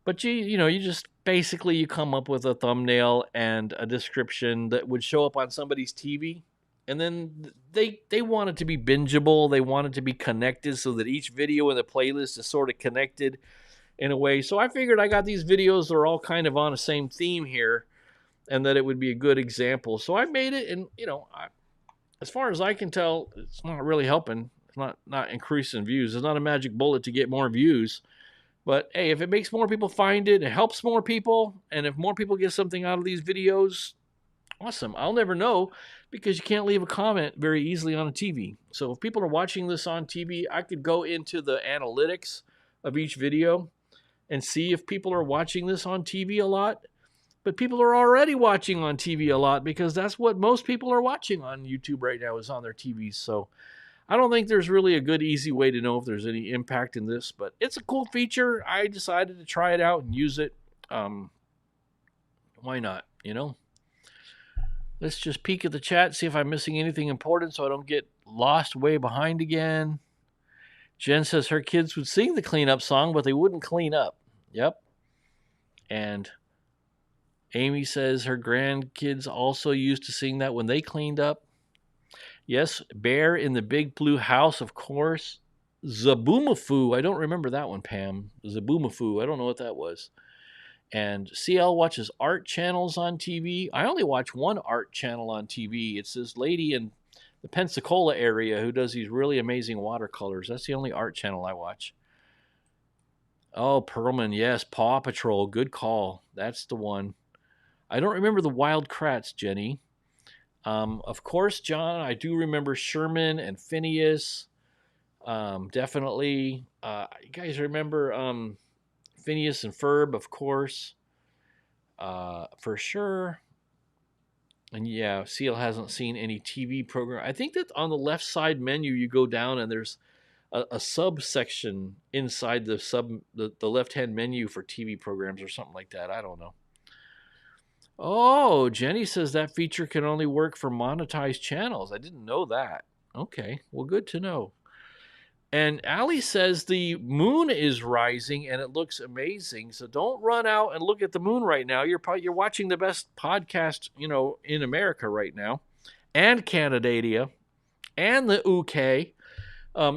But you just basically you come up with a thumbnail and a description that would show up on somebody's TV. And then they want it to be bingeable. They want it to be connected so that each video in the playlist is sort of connected in a way. So I figured I got these videos that are all kind of on the same theme here, and that it would be a good example. So I made it, and as far as I can tell, it's not really helping. It's not increasing views. It's not a magic bullet to get more views. But hey, if it makes more people find it, it helps more people, and if more people get something out of these videos, awesome. I'll never know, because you can't leave a comment very easily on a TV. So if people are watching this on TV, I could go into the analytics of each video and see if people are watching this on TV a lot. But people are already watching on TV a lot, because that's what most people are watching on YouTube right now, is on their TVs. So I don't think there's really a good, easy way to know if there's any impact in this, but it's a cool feature. I decided to try it out and use it. Why not, Let's just peek at the chat, see if I'm missing anything important so I don't get lost way behind again. Jen says her kids would sing the cleanup song, but they wouldn't clean up. Yep. And Amy says her grandkids also used to sing that when they cleaned up. Yes, Bear in the Big Blue House, of course. Zaboomafoo. I don't remember that one, Pam. Zaboomafoo. I don't know what that was. And CL watches art channels on TV. I only watch one art channel on TV. It's this lady in the Pensacola area who does these really amazing watercolors. That's the only art channel I watch. Oh, Perlman. Yes, Paw Patrol. Good call. That's the one. I don't remember the Wild Kratts, Jenny. Of course, John, I do remember Sherman and Phineas. Definitely. You guys remember Phineas and Ferb, of course. For sure. And yeah, Seal hasn't seen any TV program. I think that on the left side menu, you go down and there's a subsection inside the left-hand menu for TV programs or something like that. I don't know. Oh, Jenny says that feature can only work for monetized channels. I didn't know that. Okay, well, good to know. And Allie says the moon is rising and it looks amazing. So don't run out and look at the moon right now. You're watching the best podcast, in America right now, and Canadadia, and the UK.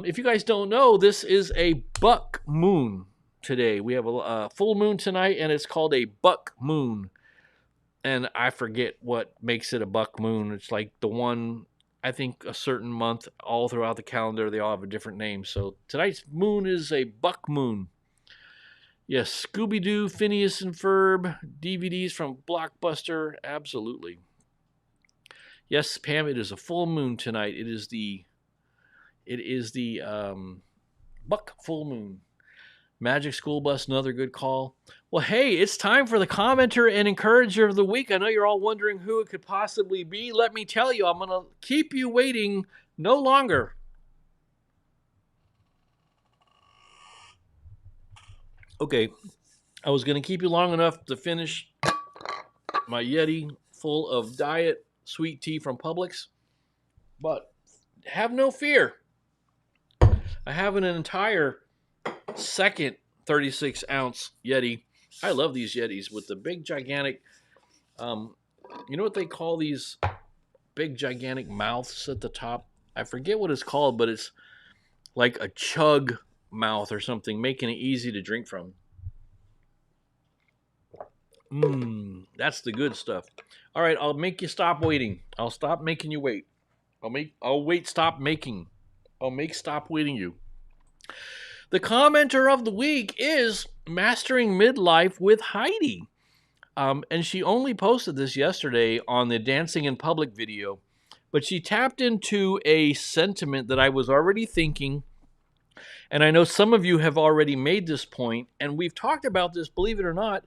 If you guys don't know, this is a buck moon today. We have a full moon tonight, and it's called a buck moon. And I forget what makes it a buck moon. It's like the one, I think, a certain month all throughout the calendar. They all have a different name. So tonight's moon is a buck moon. Yes, Scooby-Doo, Phineas and Ferb, DVDs from Blockbuster. Absolutely. Yes, Pam, it is a full moon tonight. It is the buck full moon. Magic School Bus, another good call. Well, hey, it's time for the commenter and encourager of the week. I know you're all wondering who it could possibly be. Let me tell you, I'm going to keep you waiting no longer. Okay, I was going to keep you long enough to finish my Yeti full of diet sweet tea from Publix, but have no fear. I have an entire second 36-ounce Yeti I love these Yetis with the big gigantic. You know what they call these big gigantic mouths at the top? I forget what it's called, but it's like a chug mouth or something, making it easy to drink from. That's the good stuff. All right, I'll make you stop waiting. I'll stop making you wait. I'll wait stop making. I'll make stop waiting you. The commenter of the week is Mastering Midlife with Heidi. And she only posted this yesterday on the Dancing in Public video, but she tapped into a sentiment that I was already thinking. And I know some of you have already made this point, and we've talked about this, believe it or not,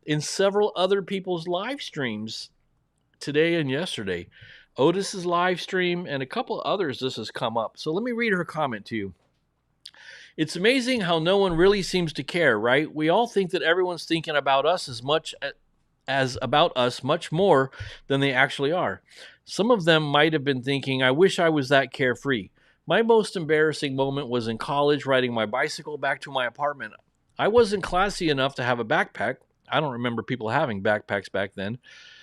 in several other people's live streams today and yesterday. Otis's live stream and a couple others this has come up. So let me read her comment to you. It's amazing how no one really seems to care, right? We all think that everyone's thinking about us as much as about us much more than they actually are. Some of them might have been thinking, I wish I was that carefree. My most embarrassing moment was in college riding my bicycle back to my apartment. I wasn't classy enough to have a backpack. I don't remember people having backpacks back then.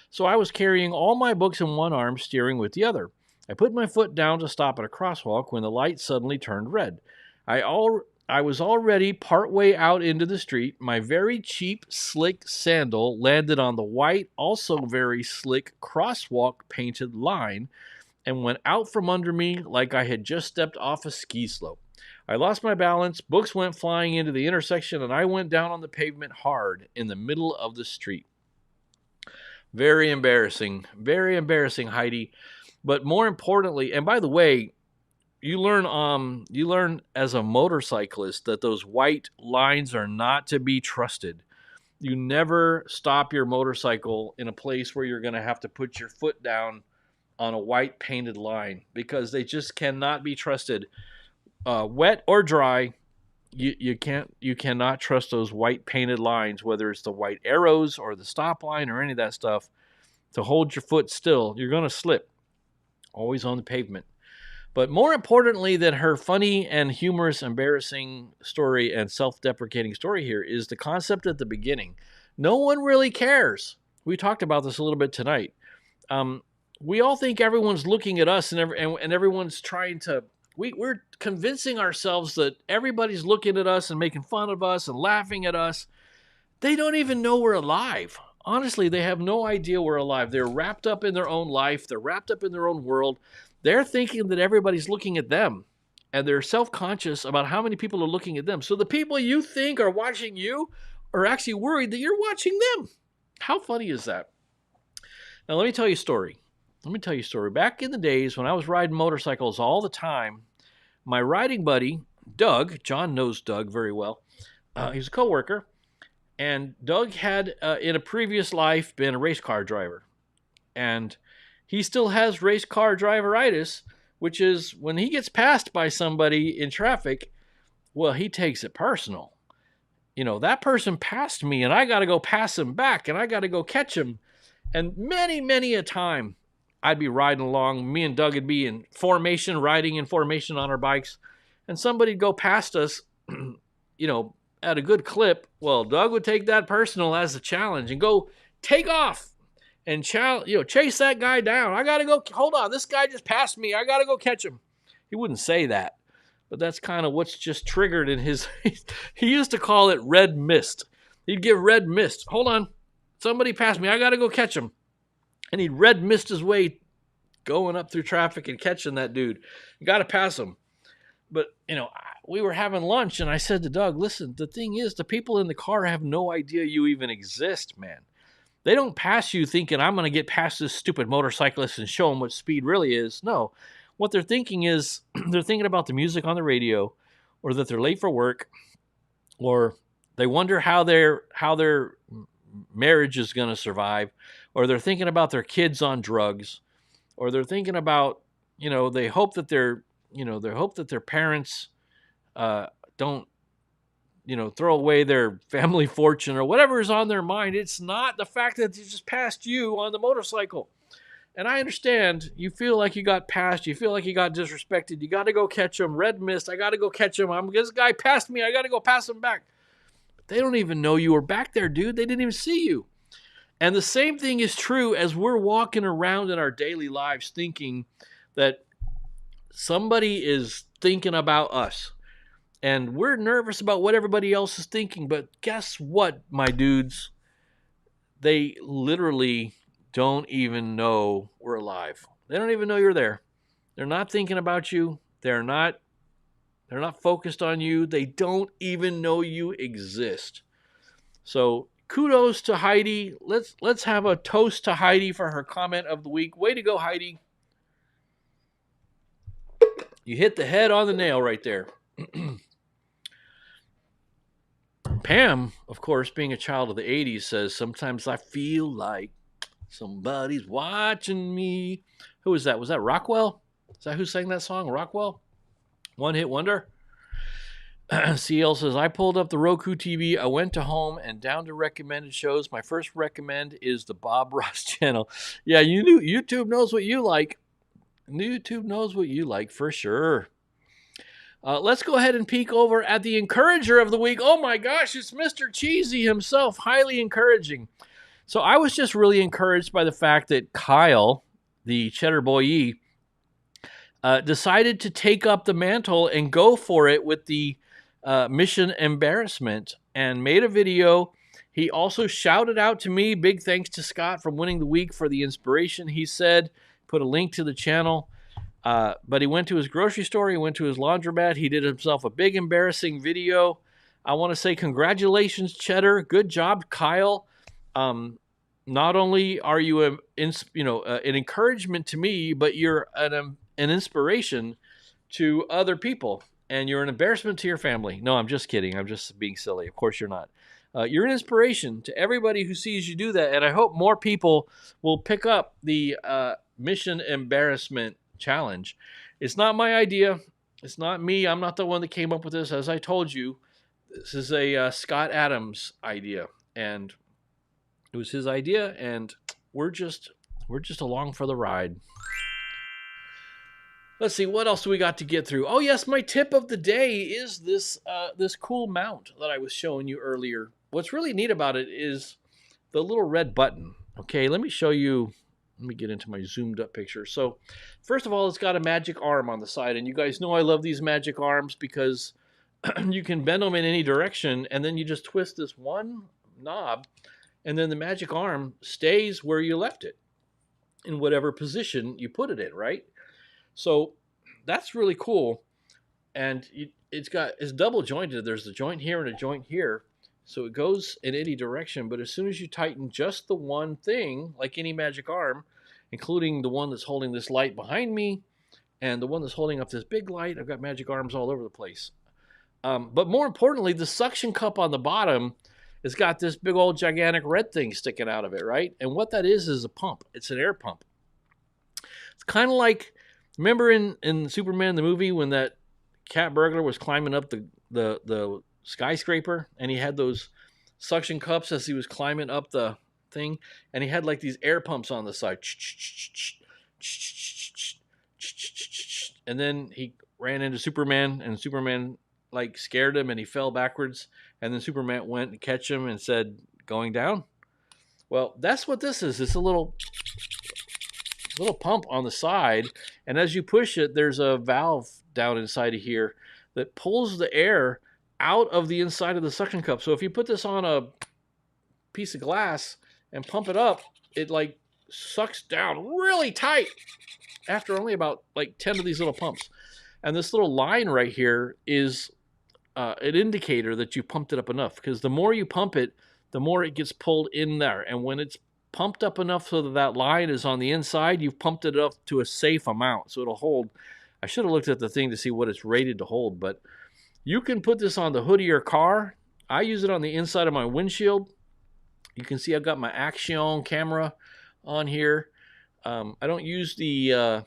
So I was carrying all my books in one arm, steering with the other. I put my foot down to stop at a crosswalk when the light suddenly turned red. I was already partway out into the street. My very cheap, slick sandal landed on the white, also very slick crosswalk painted line and went out from under me like I had just stepped off a ski slope. I lost my balance, books went flying into the intersection, and I went down on the pavement hard in the middle of the street. Very embarrassing, Heidi. But more importantly, and by the way, you learn as a motorcyclist that those white lines are not to be trusted. You never stop your motorcycle in a place where you're going to have to put your foot down on a white painted line because they just cannot be trusted. Wet or dry, you cannot trust those white painted lines, whether it's the white arrows or the stop line or any of that stuff, to hold your foot still. You're going to slip. Always on the pavement. But more importantly than her funny and humorous, embarrassing story and self-deprecating story here is the concept at the beginning. No one really cares. We talked about this a little bit tonight. We all think everyone's looking at us and everyone's trying to... We're convincing ourselves that everybody's looking at us and making fun of us and laughing at us. They don't even know we're alive. Honestly, they have no idea we're alive. They're wrapped up in their own life. They're wrapped up in their own world. They're thinking that everybody's looking at them. And they're self-conscious about how many people are looking at them. So the people you think are watching you are actually worried that you're watching them. How funny is that? Now, let me tell you a story. Back in the days when I was riding motorcycles all the time, my riding buddy, Doug, John knows Doug very well. He's a coworker. And Doug had, in a previous life, been a race car driver. And he still has race car driveritis, which is when he gets passed by somebody in traffic, well, he takes it personal. You know, that person passed me and I got to go pass him back and I got to go catch him. And many, many a time I'd be riding along. Me and Doug would be in formation, riding in formation on our bikes. And somebody'd go past us, at a good clip. Well, Doug would take that personal as a challenge and go take off and chase that guy down. I got to go. Hold on. This guy just passed me. I got to go catch him. He wouldn't say that, but that's kind of what's just triggered in his, he used to call it red mist. He'd give red mist. Hold on. Somebody passed me. I got to go catch him. And he'd red mist his way going up through traffic and catching that dude. You got to pass him. But, we were having lunch and I said to Doug, listen, the thing is the people in the car have no idea you even exist, man. They don't pass you thinking I'm going to get past this stupid motorcyclist and show them what speed really is. No, what they're thinking is they're thinking about the music on the radio or that they're late for work or they wonder how their marriage is going to survive or they're thinking about their kids on drugs or they're thinking about, they hope that their parents don't, throw away their family fortune or whatever is on their mind. It's not the fact that they just passed you on the motorcycle. And I understand you feel like you got passed. You feel like you got disrespected. You got to go catch him. Red mist. I got to go catch him. This guy passed me. I got to go pass him back. They don't even know you were back there, dude. They didn't even see you. And the same thing is true as we're walking around in our daily lives thinking that somebody is thinking about us. And we're nervous about what everybody else is thinking. But guess what, my dudes? They literally don't even know we're alive. They don't even know you're there. They're not thinking about you. They're not focused on you. They don't even know you exist. So kudos to Heidi. Let's have a toast to Heidi for her comment of the week. Way to go, Heidi. You hit the head on the nail right there. Pam, of course, being a child of the 80s, says, sometimes I feel like somebody's watching me. Who is that? Was that Rockwell? Is that who sang that song? Rockwell? One hit wonder? CL says, I pulled up the Roku TV. I went to home and down to recommended shows. My first recommend is the Bob Ross channel. Yeah, YouTube knows what you like. YouTube knows what you like for sure. Let's go ahead and peek over at the encourager of the week. Oh my gosh, it's Mr. Cheesy himself. Highly encouraging. So I was just really encouraged by the fact that Kyle, the Cheddar Boyee, decided to take up the mantle and go for it with the mission embarrassment and made a video. He also shouted out to me, big thanks to Scott from Winning the Week for the inspiration. He said, put a link to the channel. But he went to his grocery store. He went to his laundromat. He did himself a big embarrassing video. I want to say congratulations, Cheddar. Good job, Kyle. Not only are you an encouragement to me, but you're an inspiration to other people. And you're an embarrassment to your family. No, I'm just kidding. I'm just being silly. Of course you're not. You're an inspiration to everybody who sees you do that. And I hope more people will pick up the mission embarrassment challenge. It's not my idea. It's not me. I'm not the one that came up with this. As I told you, this is a Scott Adams idea. And it was his idea. And we're just along for the ride. Let's see, what else do we got to get through? Oh, yes, my tip of the day is this cool mount that I was showing you earlier. What's really neat about it is the little red button. Okay, let me show you. Let me get into my zoomed up picture. So, first of all, it's got a magic arm on the side. And you guys know I love these magic arms because you can bend them in any direction. And then you just twist this one knob. And then the magic arm stays where you left it in whatever position you put it in, right? So that's really cool, and it's double jointed. There's a joint here and a joint here, so it goes in any direction. But as soon as you tighten just the one thing, like any magic arm, including the one that's holding this light behind me and the one that's holding up this big light, I've got magic arms all over the place. But more importantly, the suction cup on the bottom has got this big old gigantic red thing sticking out of it, right? And what that is a pump. It's an air pump. It's kind of like, remember in Superman the movie when that cat burglar was climbing up the skyscraper and he had those suction cups as he was climbing up the thing, and he had like these air pumps on the side, and then he ran into Superman and Superman like scared him and he fell backwards, and then Superman went to catch him and said, going down. Well, that's what this is. It's a little pump on the side, and as you push it, there's a valve down inside of here that pulls the air out of the inside of the suction cup. So if you put this on a piece of glass and pump it up, it like sucks down really tight after only about like 10 of these little pumps. And this little line right here is an indicator that you pumped it up enough, because the more you pump it, the more it gets pulled in there. And when it's pumped up enough so that line is on the inside, you've pumped it up to a safe amount, so it'll hold. I should have looked at the thing to see what it's rated to hold, but you can put this on the hood of your car. I use it on the inside of my windshield. You can see I've got my Action camera on here. I don't use the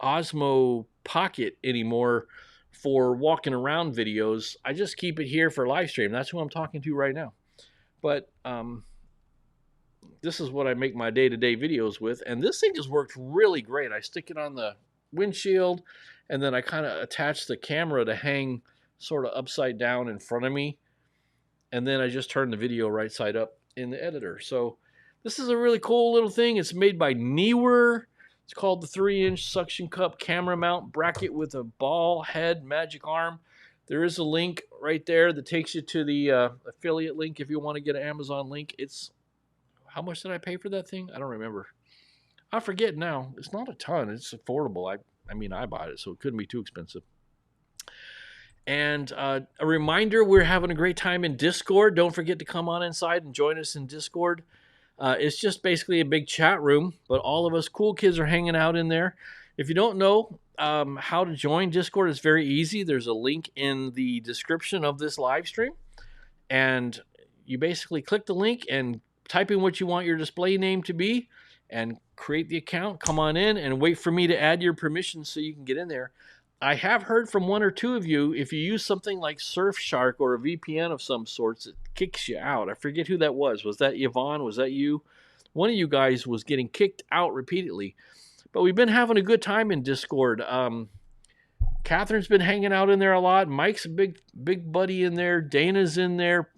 Osmo Pocket anymore for walking around videos. I just keep it here for live stream. That's who I'm talking to right now. But this is what I make my day-to-day videos with, and this thing has worked really great. I stick it on the windshield, and then I kind of attach the camera to hang sort of upside down in front of me. And then I just turn the video right side up in the editor. So this is a really cool little thing. It's made by Neewer. It's called the 3-inch suction cup camera mount bracket with a ball head magic arm. There is a link right there that takes you to the affiliate link if you want to get an Amazon link. It's, how much did I pay for that thing? I don't remember. I forget now. It's not a ton. It's affordable. I mean, I bought it, so it couldn't be too expensive. And a reminder, we're having a great time in Discord. Don't forget to come on inside and join us in Discord. It's just basically a big chat room, but all of us cool kids are hanging out in there. If you don't know how to join Discord, it's very easy. There's a link in the description of this live stream. And you basically click the link and type in what you want your display name to be and create the account. Come on in and wait for me to add your permissions so you can get in there. I have heard from one or two of you, if you use something like Surfshark or a VPN of some sorts, it kicks you out. I forget who that was. Was that Yvonne? Was that you? One of you guys was getting kicked out repeatedly. But we've been having a good time in Discord. Catherine's been hanging out in there a lot. Mike's a big buddy in there. Dana's in there.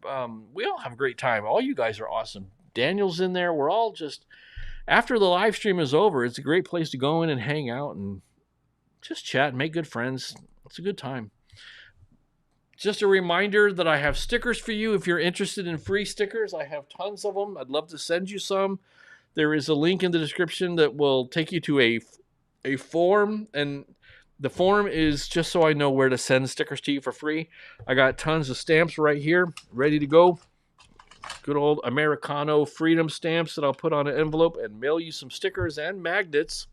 We all have a great time. All you guys are awesome. Daniel's in there. We're all just, after the live stream is over, it's a great place to go in and hang out and just chat and make good friends. It's a good time. Just a reminder that I have stickers for you. If you're interested in free stickers, I have tons of them. I'd love to send you some. There is a link in the description that will take you to a form, and the form is just so I know where to send stickers to you for free. I got tons of stamps right here, ready to go. Good old Americano freedom stamps that I'll put on an envelope and mail you some stickers and magnets.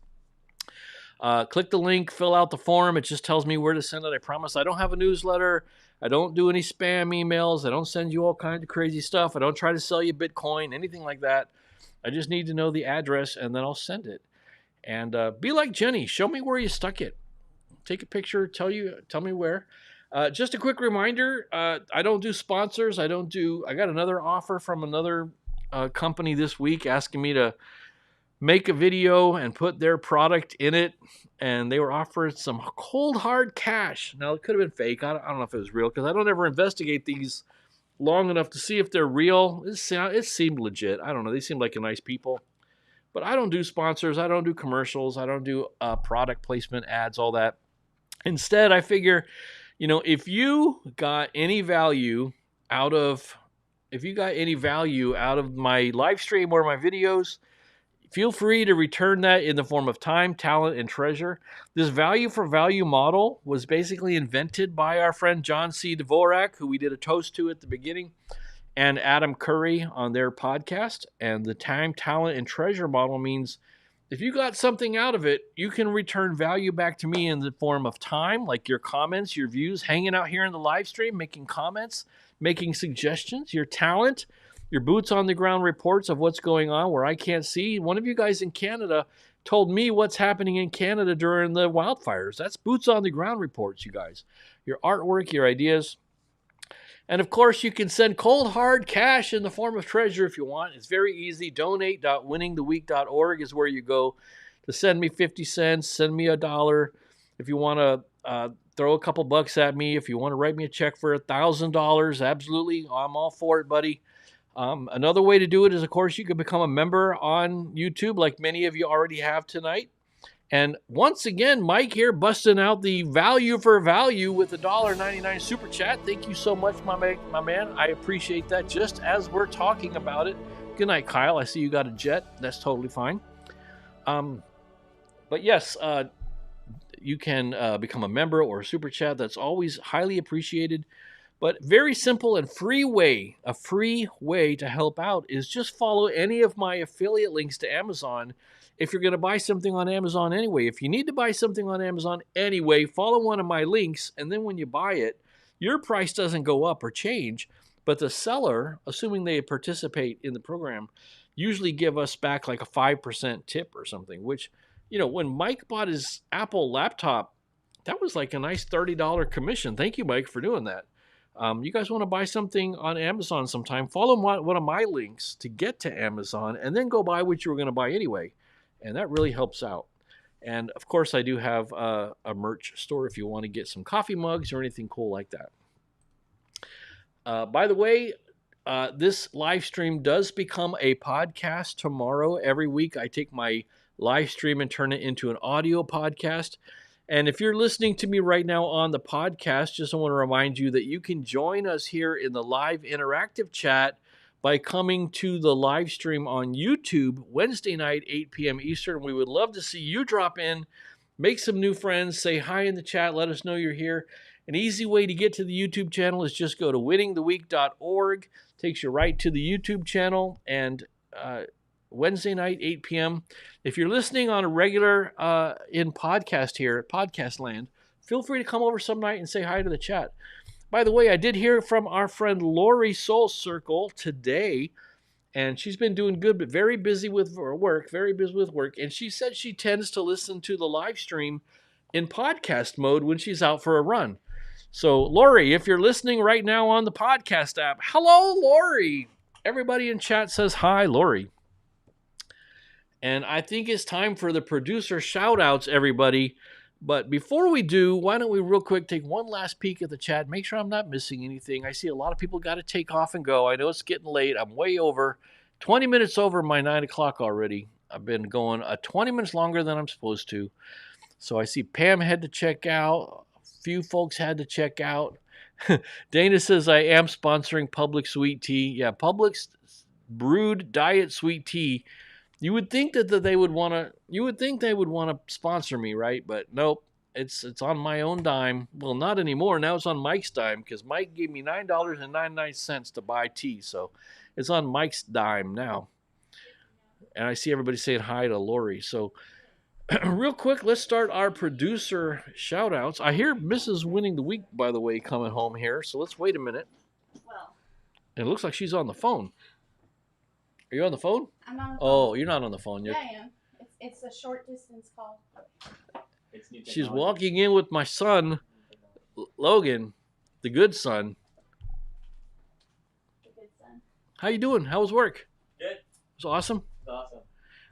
Click the link, fill out the form. It just tells me where to send it. I promise I don't have a newsletter. I don't do any spam emails. I don't send you all kinds of crazy stuff. I don't try to sell you Bitcoin, anything like that. I just need to know the address, and then I'll send it. And be like Jenny. Show me where you stuck it. Take a picture. Tell me where. Just a quick reminder, I don't do sponsors. I got another offer from another company this week asking me to make a video and put their product in it, and they were offering some cold hard cash. Now, it could have been fake. I don't know if it was real, because I don't ever investigate these long enough to see if they're real. It seemed legit. I don't know. They seemed like nice people. But I don't do sponsors. I don't do commercials. I don't do product placement, ads, all that. Instead, I figure, if you got any value out of my live stream or my videos, feel free to return that in the form of time, talent, and treasure. This value for value model was basically invented by our friend John C. Dvorak, who we did a toast to at the beginning, and Adam Curry on their podcast. And the time, talent, and treasure model means if you got something out of it, you can return value back to me in the form of time, like your comments, your views, hanging out here in the live stream, making comments, making suggestions, your talent, your boots on the ground reports of what's going on where I can't see. One of you guys in Canada told me what's happening in Canada during the wildfires. That's boots on the ground reports, you guys. Your artwork, your ideas. And of course, you can send cold hard cash in the form of treasure if you want. It's very easy. Donate.winningtheweek.org is where you go to send me 50 cents, send me $1. If you want to throw a couple bucks at me, if you want to write me a check for $1,000, absolutely. I'm all for it, buddy. Another way to do it is, of course, you can become a member on YouTube, like many of you already have tonight. And once again, Mike here busting out the value for value with the $1.99 super chat. Thank you so much, my man. I appreciate that just as we're talking about it. Good night, Kyle. I see you got a jet. That's totally fine. But yes, you can become a member or a super chat. That's always highly appreciated. But very simple and a free way to help out is just follow any of my affiliate links to Amazon. If you're going to buy something on Amazon anyway, if you need to buy something on Amazon anyway, follow one of my links, and then when you buy it, your price doesn't go up or change, but the seller, assuming they participate in the program, usually give us back like a 5% tip or something, which, when Mike bought his Apple laptop, that was like a nice $30 commission. Thank you, Mike, for doing that. You guys want to buy something on Amazon sometime, follow one of my links to get to Amazon, and then go buy what you were going to buy anyway. And that really helps out. And, of course, I do have a merch store if you want to get some coffee mugs or anything cool like that. By the way, this live stream does become a podcast tomorrow. Every week, I take my live stream and turn it into an audio podcast. And if you're listening to me right now on the podcast, just want to remind you that you can join us here in the live interactive chat by coming to the live stream on YouTube Wednesday night, 8 p.m. Eastern. We would love to see you drop in, make some new friends, say hi in the chat, let us know you're here. An easy way to get to the YouTube channel is just go to winningtheweek.org. Takes you right to the YouTube channel, and Wednesday night, 8 p.m. If you're listening on a regular in podcast here at Podcast Land, feel free to come over some night and say hi to the chat. By the way, I did hear from our friend Lori Soul Circle today, and she's been doing good, but very busy with work, and she said she tends to listen to the live stream in podcast mode when she's out for a run. So, Lori, if you're listening right now on the podcast app, hello, Lori. Everybody in chat says hi, Lori. And I think it's time for the producer shout-outs, everybody. But before we do, why don't we real quick take one last peek at the chat, make sure I'm not missing anything. I see a lot of people got to take off and go. I know it's getting late. I'm way over, 20 minutes over my 9 o'clock already. I've been going 20 minutes longer than I'm supposed to. So I see Pam had to check out. Few folks had to check out. Dana says I am sponsoring Public Sweet Tea. Yeah, Publix brewed diet sweet tea. You would think that they would want to. You would think they would want to sponsor me, right? But nope. It's on my own dime. Well, not anymore. Now it's on Mike's dime because Mike gave me $9.99 to buy tea. So it's on Mike's dime now. And I see everybody saying hi to Lori. So real quick, let's start our producer shout-outs. I hear Mrs. Winning the Week, by the way, coming home here. So let's wait a minute. Well, And it looks like she's on the phone. Are you on the phone? I'm on the phone. Oh, you're not on the phone. Yeah, I am. It's a short distance call. She's walking in with my son, Logan, the good son. The good son. How you doing? How was work? Good. It was awesome. It's awesome.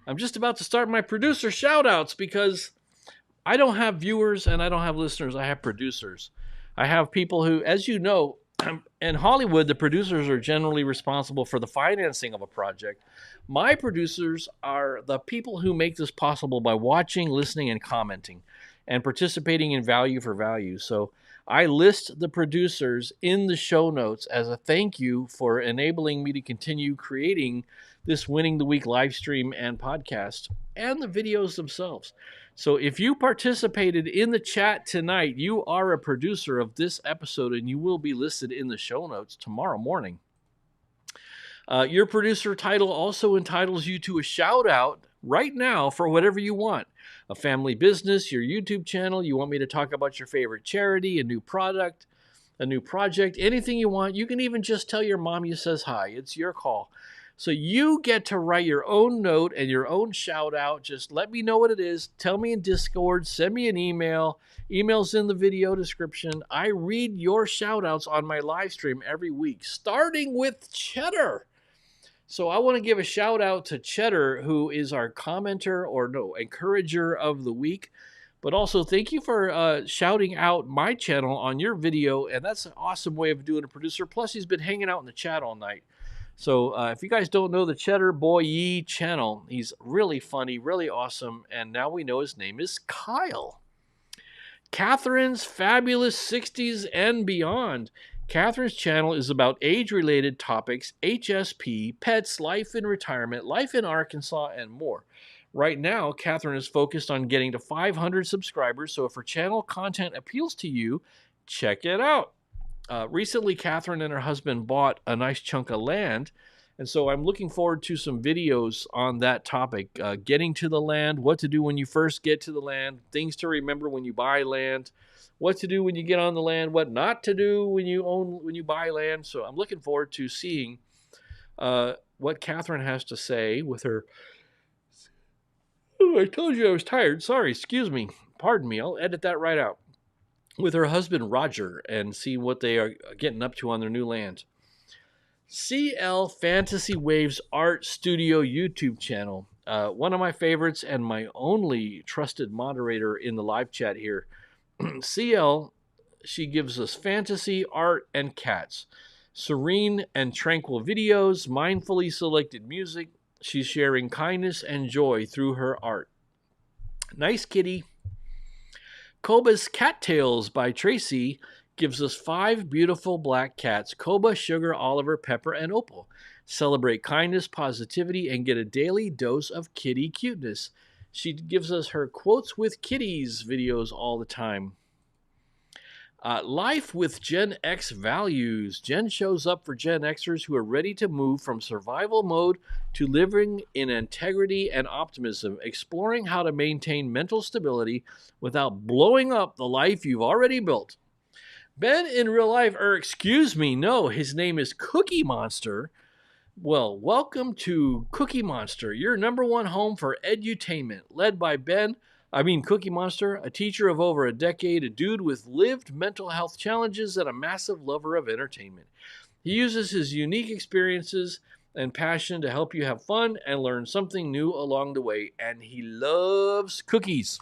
I'm just about to start my producer shout-outs because I don't have viewers and I don't have listeners. I have producers. I have people who, as you know, in Hollywood, the producers are generally responsible for the financing of a project. My producers are the people who make this possible by watching, listening, and commenting, and participating in Value for Value. So I list the producers in the show notes as a thank you for enabling me to continue creating this Winning the Week live stream and podcast and the videos themselves. So if you participated in the chat tonight, you are a producer of this episode and you will be listed in the show notes tomorrow morning. Your producer title also entitles you to a shout out right now for whatever you want. A family business, your YouTube channel, you want me to talk about your favorite charity, a new product, a new project, anything you want. You can even just tell your mom you says hi. It's your call. So you get to write your own note and your own shout out. Just let me know what it is. Tell me in Discord. Send me an email. Email's in the video description. I read your shout outs on my live stream every week, starting with Cheddar. So I want to give a shout out to Cheddar, who is our commenter or encourager of the week. But also thank you for shouting out my channel on your video. And that's an awesome way of doing a producer. Plus he's been hanging out in the chat all night. So if you guys don't know the Cheddar Boy Yee channel, he's really funny, really awesome, and now we know his name is Kyle. Catherine's Fabulous 60s and Beyond. Catherine's channel is about age-related topics, HSP, pets, life in retirement, life in Arkansas, and more. Right now, Catherine is focused on getting to 500 subscribers, so if her channel content appeals to you, check it out. Recently, Catherine and her husband bought a nice chunk of land, and so I'm looking forward to some videos on that topic. Getting to the land, what to do when you first get to the land, things to remember when you buy land, what to do when you get on the land, what not to do when you buy land. So I'm looking forward to seeing what Catherine has to say with her. Oh, I told you I was tired. Sorry, excuse me. Pardon me. I'll edit that right out. With her husband Roger and see what they are getting up to on their new land. CL Fantasy Waves Art Studio YouTube channel. One of my favorites and my only trusted moderator in the live chat here. CL, she gives us fantasy, art, and cats. Serene and tranquil videos, mindfully selected music. She's sharing kindness and joy through her art. Nice kitty. Koba's Cattails by Tracy gives us 5 beautiful black cats: Koba, Sugar, Oliver, Pepper, and Opal. Celebrate kindness, positivity, and get a daily dose of kitty cuteness. She gives us her Quotes with Kitties videos all the time. Life with Gen X Values. Jen shows up for Gen Xers who are ready to move from survival mode to living in integrity and optimism, exploring how to maintain mental stability without blowing up the life you've already built. Ben in real life, excuse me, no, his name is Cookie Monster. Well, welcome to Cookie Monster, your #1 home for edutainment, led by Cookie Monster, a teacher of over a decade, a dude with lived mental health challenges, and a massive lover of entertainment. He uses his unique experiences and passion to help you have fun and learn something new along the way, and he loves cookies.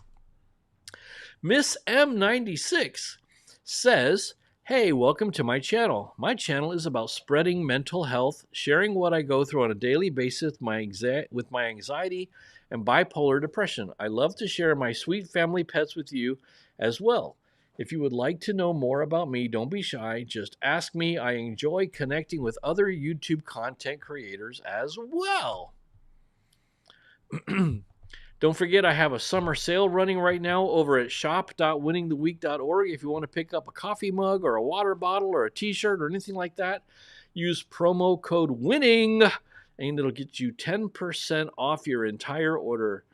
Miss M96 says, "Hey, welcome to my channel. My channel is about spreading mental health, sharing what I go through on a daily basis with my anxiety and bipolar depression. I love to share my sweet family pets with you as well. If you would like to know more about me, don't be shy. Just ask me. I enjoy connecting with other YouTube content creators as well." Don't forget, I have a summer sale running right now over at shop.winningtheweek.org. If you want to pick up a coffee mug or a water bottle or a t-shirt or anything like that, use promo code WINNING and it'll get you 10% off your entire order.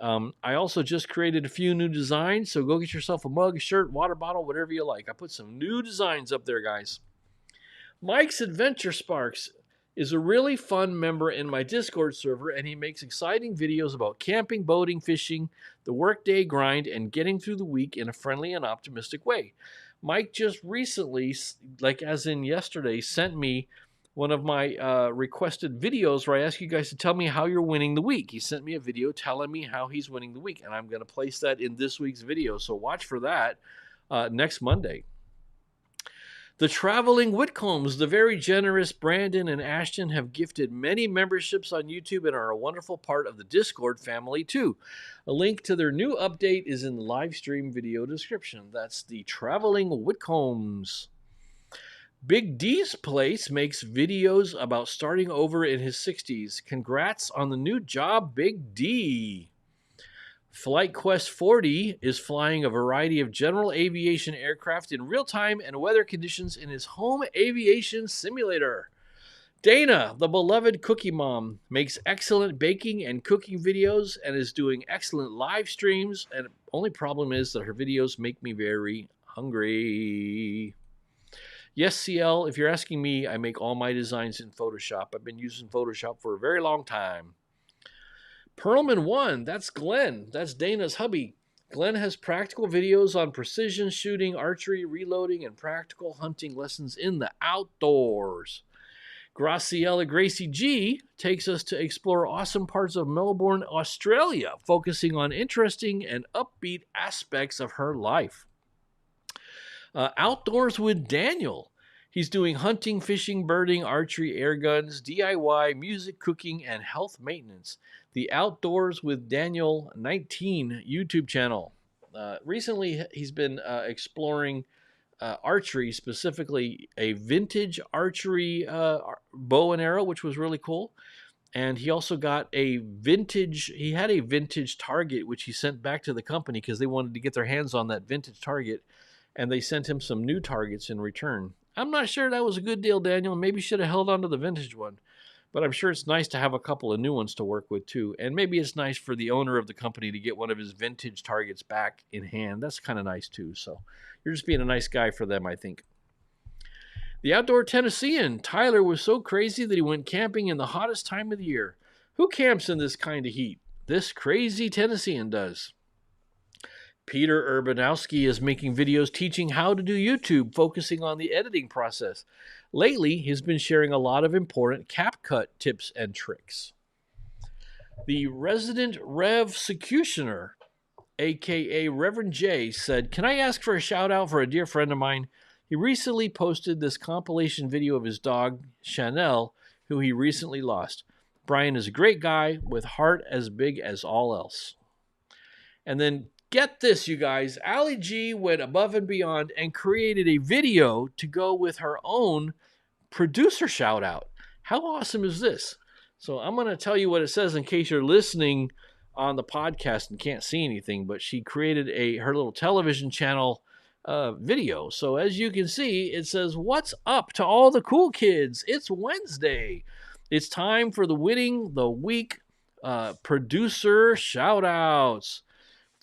I also just created a few new designs, so go get yourself a mug, shirt, water bottle, whatever you like. I put some new designs up there, guys. Mike's Adventure Sparks is a really fun member in my Discord server, and he makes exciting videos about camping, boating, fishing, the workday grind, and getting through the week in a friendly and optimistic way. Mike just recently, like as in yesterday, sent me one of my requested videos where I ask you guys to tell me how you're winning the week. He sent me a video telling me how he's winning the week, and I'm going to place that in this week's video, so watch for that next Monday. The Traveling Whitcombs, the very generous Brandon and Ashton, have gifted many memberships on YouTube and are a wonderful part of the Discord family too. A link to their new update is in the live stream video description. That's the Traveling Whitcombs. Big D's Place makes videos about starting over in his 60s. Congrats on the new job, Big D. Flight Quest 40 is flying a variety of general aviation aircraft in real time and weather conditions in his home aviation simulator. Dana, the beloved cookie mom, makes excellent baking and cooking videos and is doing excellent live streams. And the only problem is that her videos make me very hungry. Yes, CL, if you're asking me, I make all my designs in Photoshop. I've been using Photoshop for a very long time. Perlman 1, that's Glenn. That's Dana's hubby. Glenn has practical videos on precision shooting, archery, reloading, and practical hunting lessons in the outdoors. Graciela Gracie G takes us to explore awesome parts of Melbourne, Australia, focusing on interesting and upbeat aspects of her life. Outdoors with Daniel. He's doing hunting, fishing, birding, archery, air guns, DIY, music, cooking, and health maintenance. The Outdoors with Daniel 19 YouTube channel. Recently, he's been exploring archery, specifically a vintage archery bow and arrow, which was really cool. And he also got he had a vintage target, which he sent back to the company because they wanted to get their hands on that vintage target. And they sent him some new targets in return. I'm not sure that was a good deal, Daniel. Maybe should have held on to the vintage one. But I'm sure it's nice to have a couple of new ones to work with, too. And maybe it's nice for the owner of the company to get one of his vintage targets back in hand. That's kind of nice, too. So you're just being a nice guy for them, I think. The Outdoor Tennessean. Tyler was so crazy that he went camping in the hottest time of the year. Who camps in this kind of heat? This crazy Tennessean does. Peter Urbanowski is making videos teaching how to do YouTube, focusing on the editing process. Lately, he's been sharing a lot of important CapCut tips and tricks. The Resident Revsecutioner, a.k.a. Reverend J, said, "Can I ask for a shout-out for a dear friend of mine? He recently posted this compilation video of his dog, Chanel, who he recently lost. Brian is a great guy with heart as big as all else. And then get this, you guys. Ali G went above and beyond and created a video to go with her own producer shout out. How awesome is this? So I'm going to tell you what it says in case you're listening on the podcast and can't see anything, but she created her little television channel video. So as you can see, it says, "What's up to all the cool kids? It's Wednesday. It's time for the Winning the Week producer shout outs.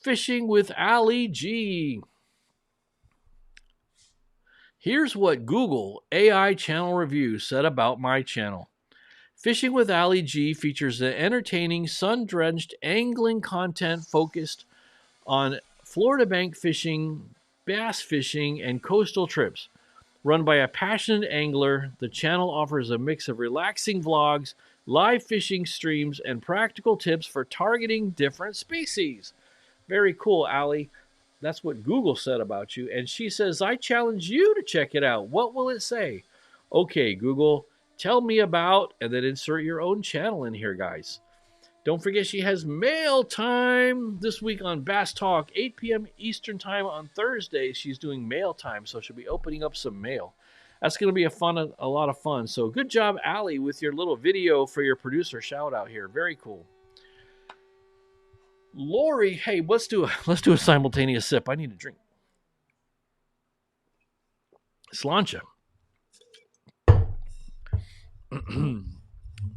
Fishing with Ali G. Here's what Google AI channel review said about my channel. Fishing with Ali G features the entertaining, sun-drenched angling content focused on Florida bank fishing, bass fishing, and coastal trips. Run by a passionate angler, the channel offers a mix of relaxing vlogs, live fishing streams, and practical tips for targeting different species." Very cool, Ali. That's what Google said about you. And she says, "I challenge you to check it out. What will it say?" Okay, Google, tell me about, and then insert your own channel in here, guys. Don't forget she has mail time this week on Bass Talk, 8 p.m. Eastern time on Thursday. She's doing mail time, so she'll be opening up some mail. That's going to be a lot of fun. So good job, Ali, with your little video for your producer shout out here. Very cool. Lori, hey, let's do a simultaneous sip. I need a drink. Slancha.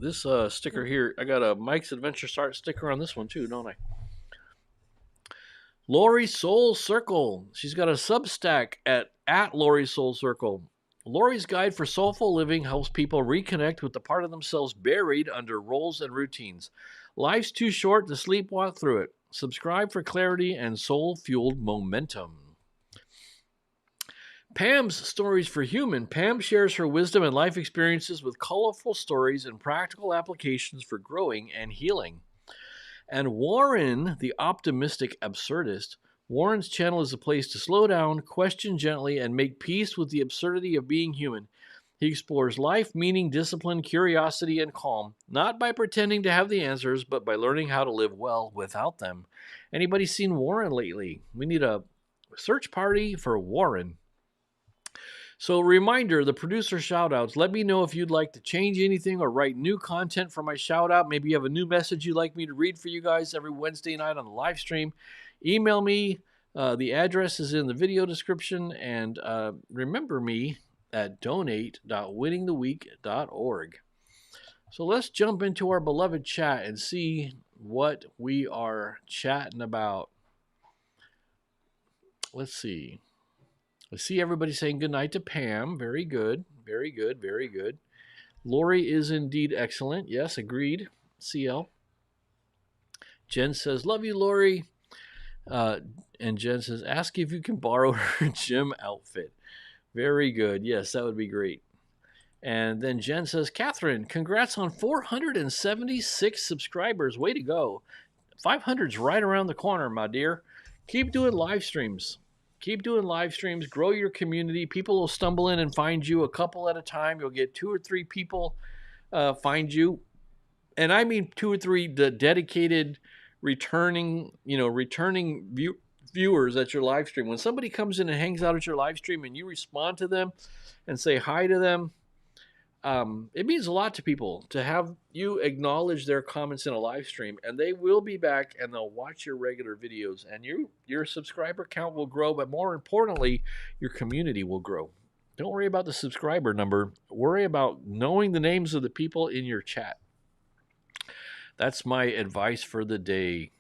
This sticker here, I got a Mike's Adventure Start sticker on this one too, don't I? Lori Soul Circle. She's got a Substack at Lori Soul Circle. Lori's Guide for Soulful Living helps people reconnect with the part of themselves buried under roles and routines. Life's too short to sleepwalk through it. Subscribe for clarity and soul-fueled momentum. Pam's Stories for Human. Pam shares her wisdom and life experiences with colorful stories and practical applications for growing and healing. And Warren, the optimistic absurdist. Warren's channel is a place to slow down, question gently, and make peace with the absurdity of being human. He explores life, meaning, discipline, curiosity, and calm, not by pretending to have the answers, but by learning how to live well without them. Anybody seen Warren lately? We need a search party for Warren. So reminder, the producer shoutouts. Let me know if you'd like to change anything or write new content for my shoutout. Maybe you have a new message you'd like me to read for you guys every Wednesday night on the live stream. Email me. The address is in the video description. And remember me at donate.winningtheweek.org. So let's jump into our beloved chat and see what we are chatting about. Let's see. I see everybody saying goodnight to Pam. Very good. Very good. Very good. Lori is indeed excellent. Yes, agreed. CL. Jen says, "Love you, Lori." And Jen says, "Ask if you can borrow her gym outfit." Very good. Yes, that would be great. And then Jen says, "Catherine, congrats on 476 subscribers. Way to go. 500's right around the corner, my dear. Keep doing live streams. Keep doing live streams. Grow your community. People will stumble in and find you a couple at a time. You'll get 2 or 3 people find you. And I mean 2 or 3 dedicated, returning viewers at your live stream. When somebody comes in and hangs out at your live stream and you respond to them and say hi to them, it means a lot to people to have you acknowledge their comments in a live stream, and they will be back and they'll watch your regular videos, and your subscriber count will grow, but more importantly, your community will grow. Don't worry about the subscriber number. Worry about knowing the names of the people in your chat. That's my advice for the day.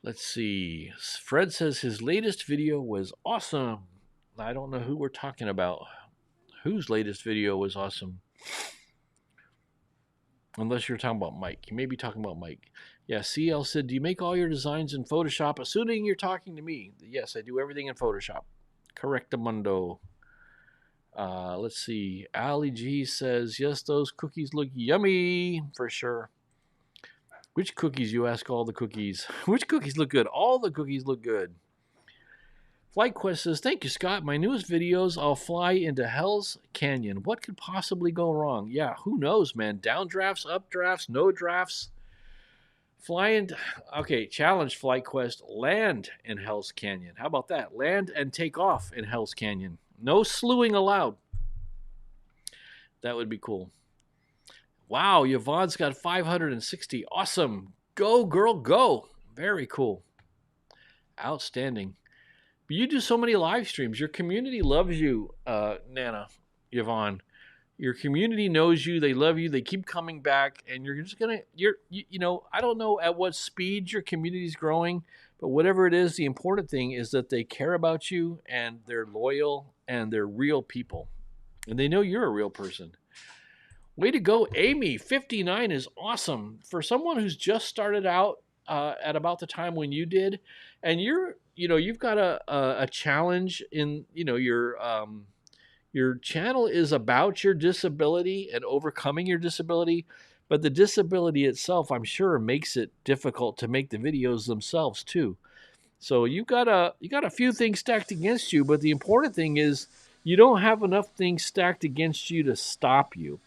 Let's see. Fred says his latest video was awesome. I don't know who we're talking about. Whose latest video was awesome? Unless you're talking about Mike. You may be talking about Mike. Yeah, CL said, "Do you make all your designs in Photoshop?" Assuming you're talking to me. Yes, I do everything in Photoshop. Correctamundo. Let's see. Ali G says, "Yes, those cookies look yummy." For sure. Which cookies? You ask all the cookies. Which cookies look good? All the cookies look good. FlightQuest says, thank you, Scott. My newest videos, I'll fly into Hell's Canyon. What could possibly go wrong? Yeah, who knows, man? Downdrafts, updrafts, no drafts. Flying. Okay, challenge FlightQuest. Land in Hell's Canyon. How about that? Land and take off in Hell's Canyon. No slewing allowed. That would be cool. Wow, Yvonne's got 560. Awesome. Go, girl, go. Very cool. Outstanding. But you do so many live streams. Your community loves you, Nana, Yvonne. Your community knows you. They love you. They keep coming back. And you're just going to, you know, I don't know at what speed your community is growing, but whatever it is, the important thing is that they care about you and they're loyal and they're real people. And they know you're a real person. Way to go, Amy. 59 is awesome. For someone who's just started out at about the time when you did, and you've got a challenge in, your channel is about your disability and overcoming your disability, but the disability itself, I'm sure, makes it difficult to make the videos themselves too. So you got a few things stacked against you, but the important thing is you don't have enough things stacked against you to stop you.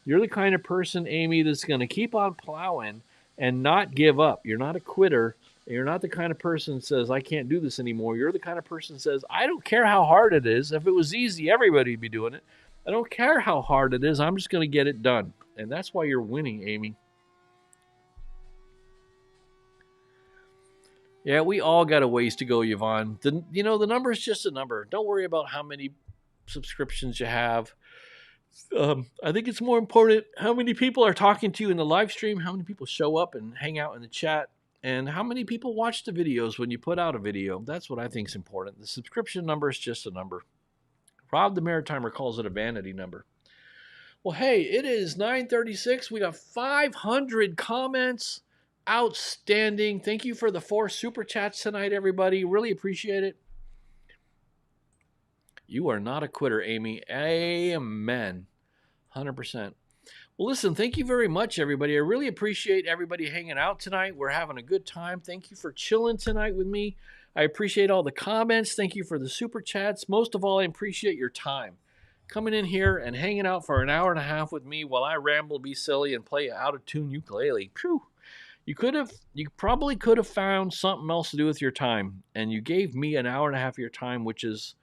You're the kind of person, Amy, that's going to keep on plowing and not give up. You're not a quitter. You're not the kind of person that says, I can't do this anymore. You're the kind of person that says, I don't care how hard it is. If it was easy, everybody would be doing it. I don't care how hard it is. I'm just going to get it done. And that's why you're winning, Amy. Yeah, we all got a ways to go, Yvonne. The number is just a number. Don't worry about how many subscriptions you have. I think it's more important how many people are talking to you in the live stream, how many people show up and hang out in the chat, and how many people watch the videos when you put out a video. That's what I think is important. The subscription number is just a number. Rob the Maritimer calls it a vanity number. Well, hey, it is 9:36. We got 500 comments. Outstanding. Thank you for the 4 super chats tonight, everybody. Really appreciate it. You are not a quitter, Amy. Amen. 100%. Well, listen, thank you very much, everybody. I really appreciate everybody hanging out tonight. We're having a good time. Thank you for chilling tonight with me. I appreciate all the comments. Thank you for the super chats. Most of all, I appreciate your time. Coming in here and hanging out for an hour and a half with me while I ramble, be silly, and play out-of-tune ukulele. Phew. You probably could have found something else to do with your time, and you gave me an hour and a half of your time, which is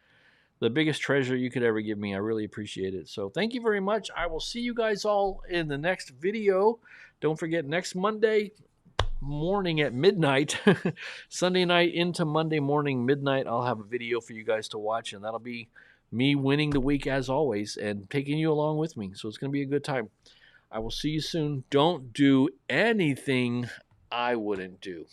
the biggest treasure you could ever give me. I really appreciate it. So thank you very much. I will see you guys all in the next video. Don't forget, next Monday morning at midnight, Sunday night into Monday morning, midnight, I'll have a video for you guys to watch, and that'll be me winning the week as always and taking you along with me. So it's going to be a good time. I will see you soon. Don't do anything I wouldn't do.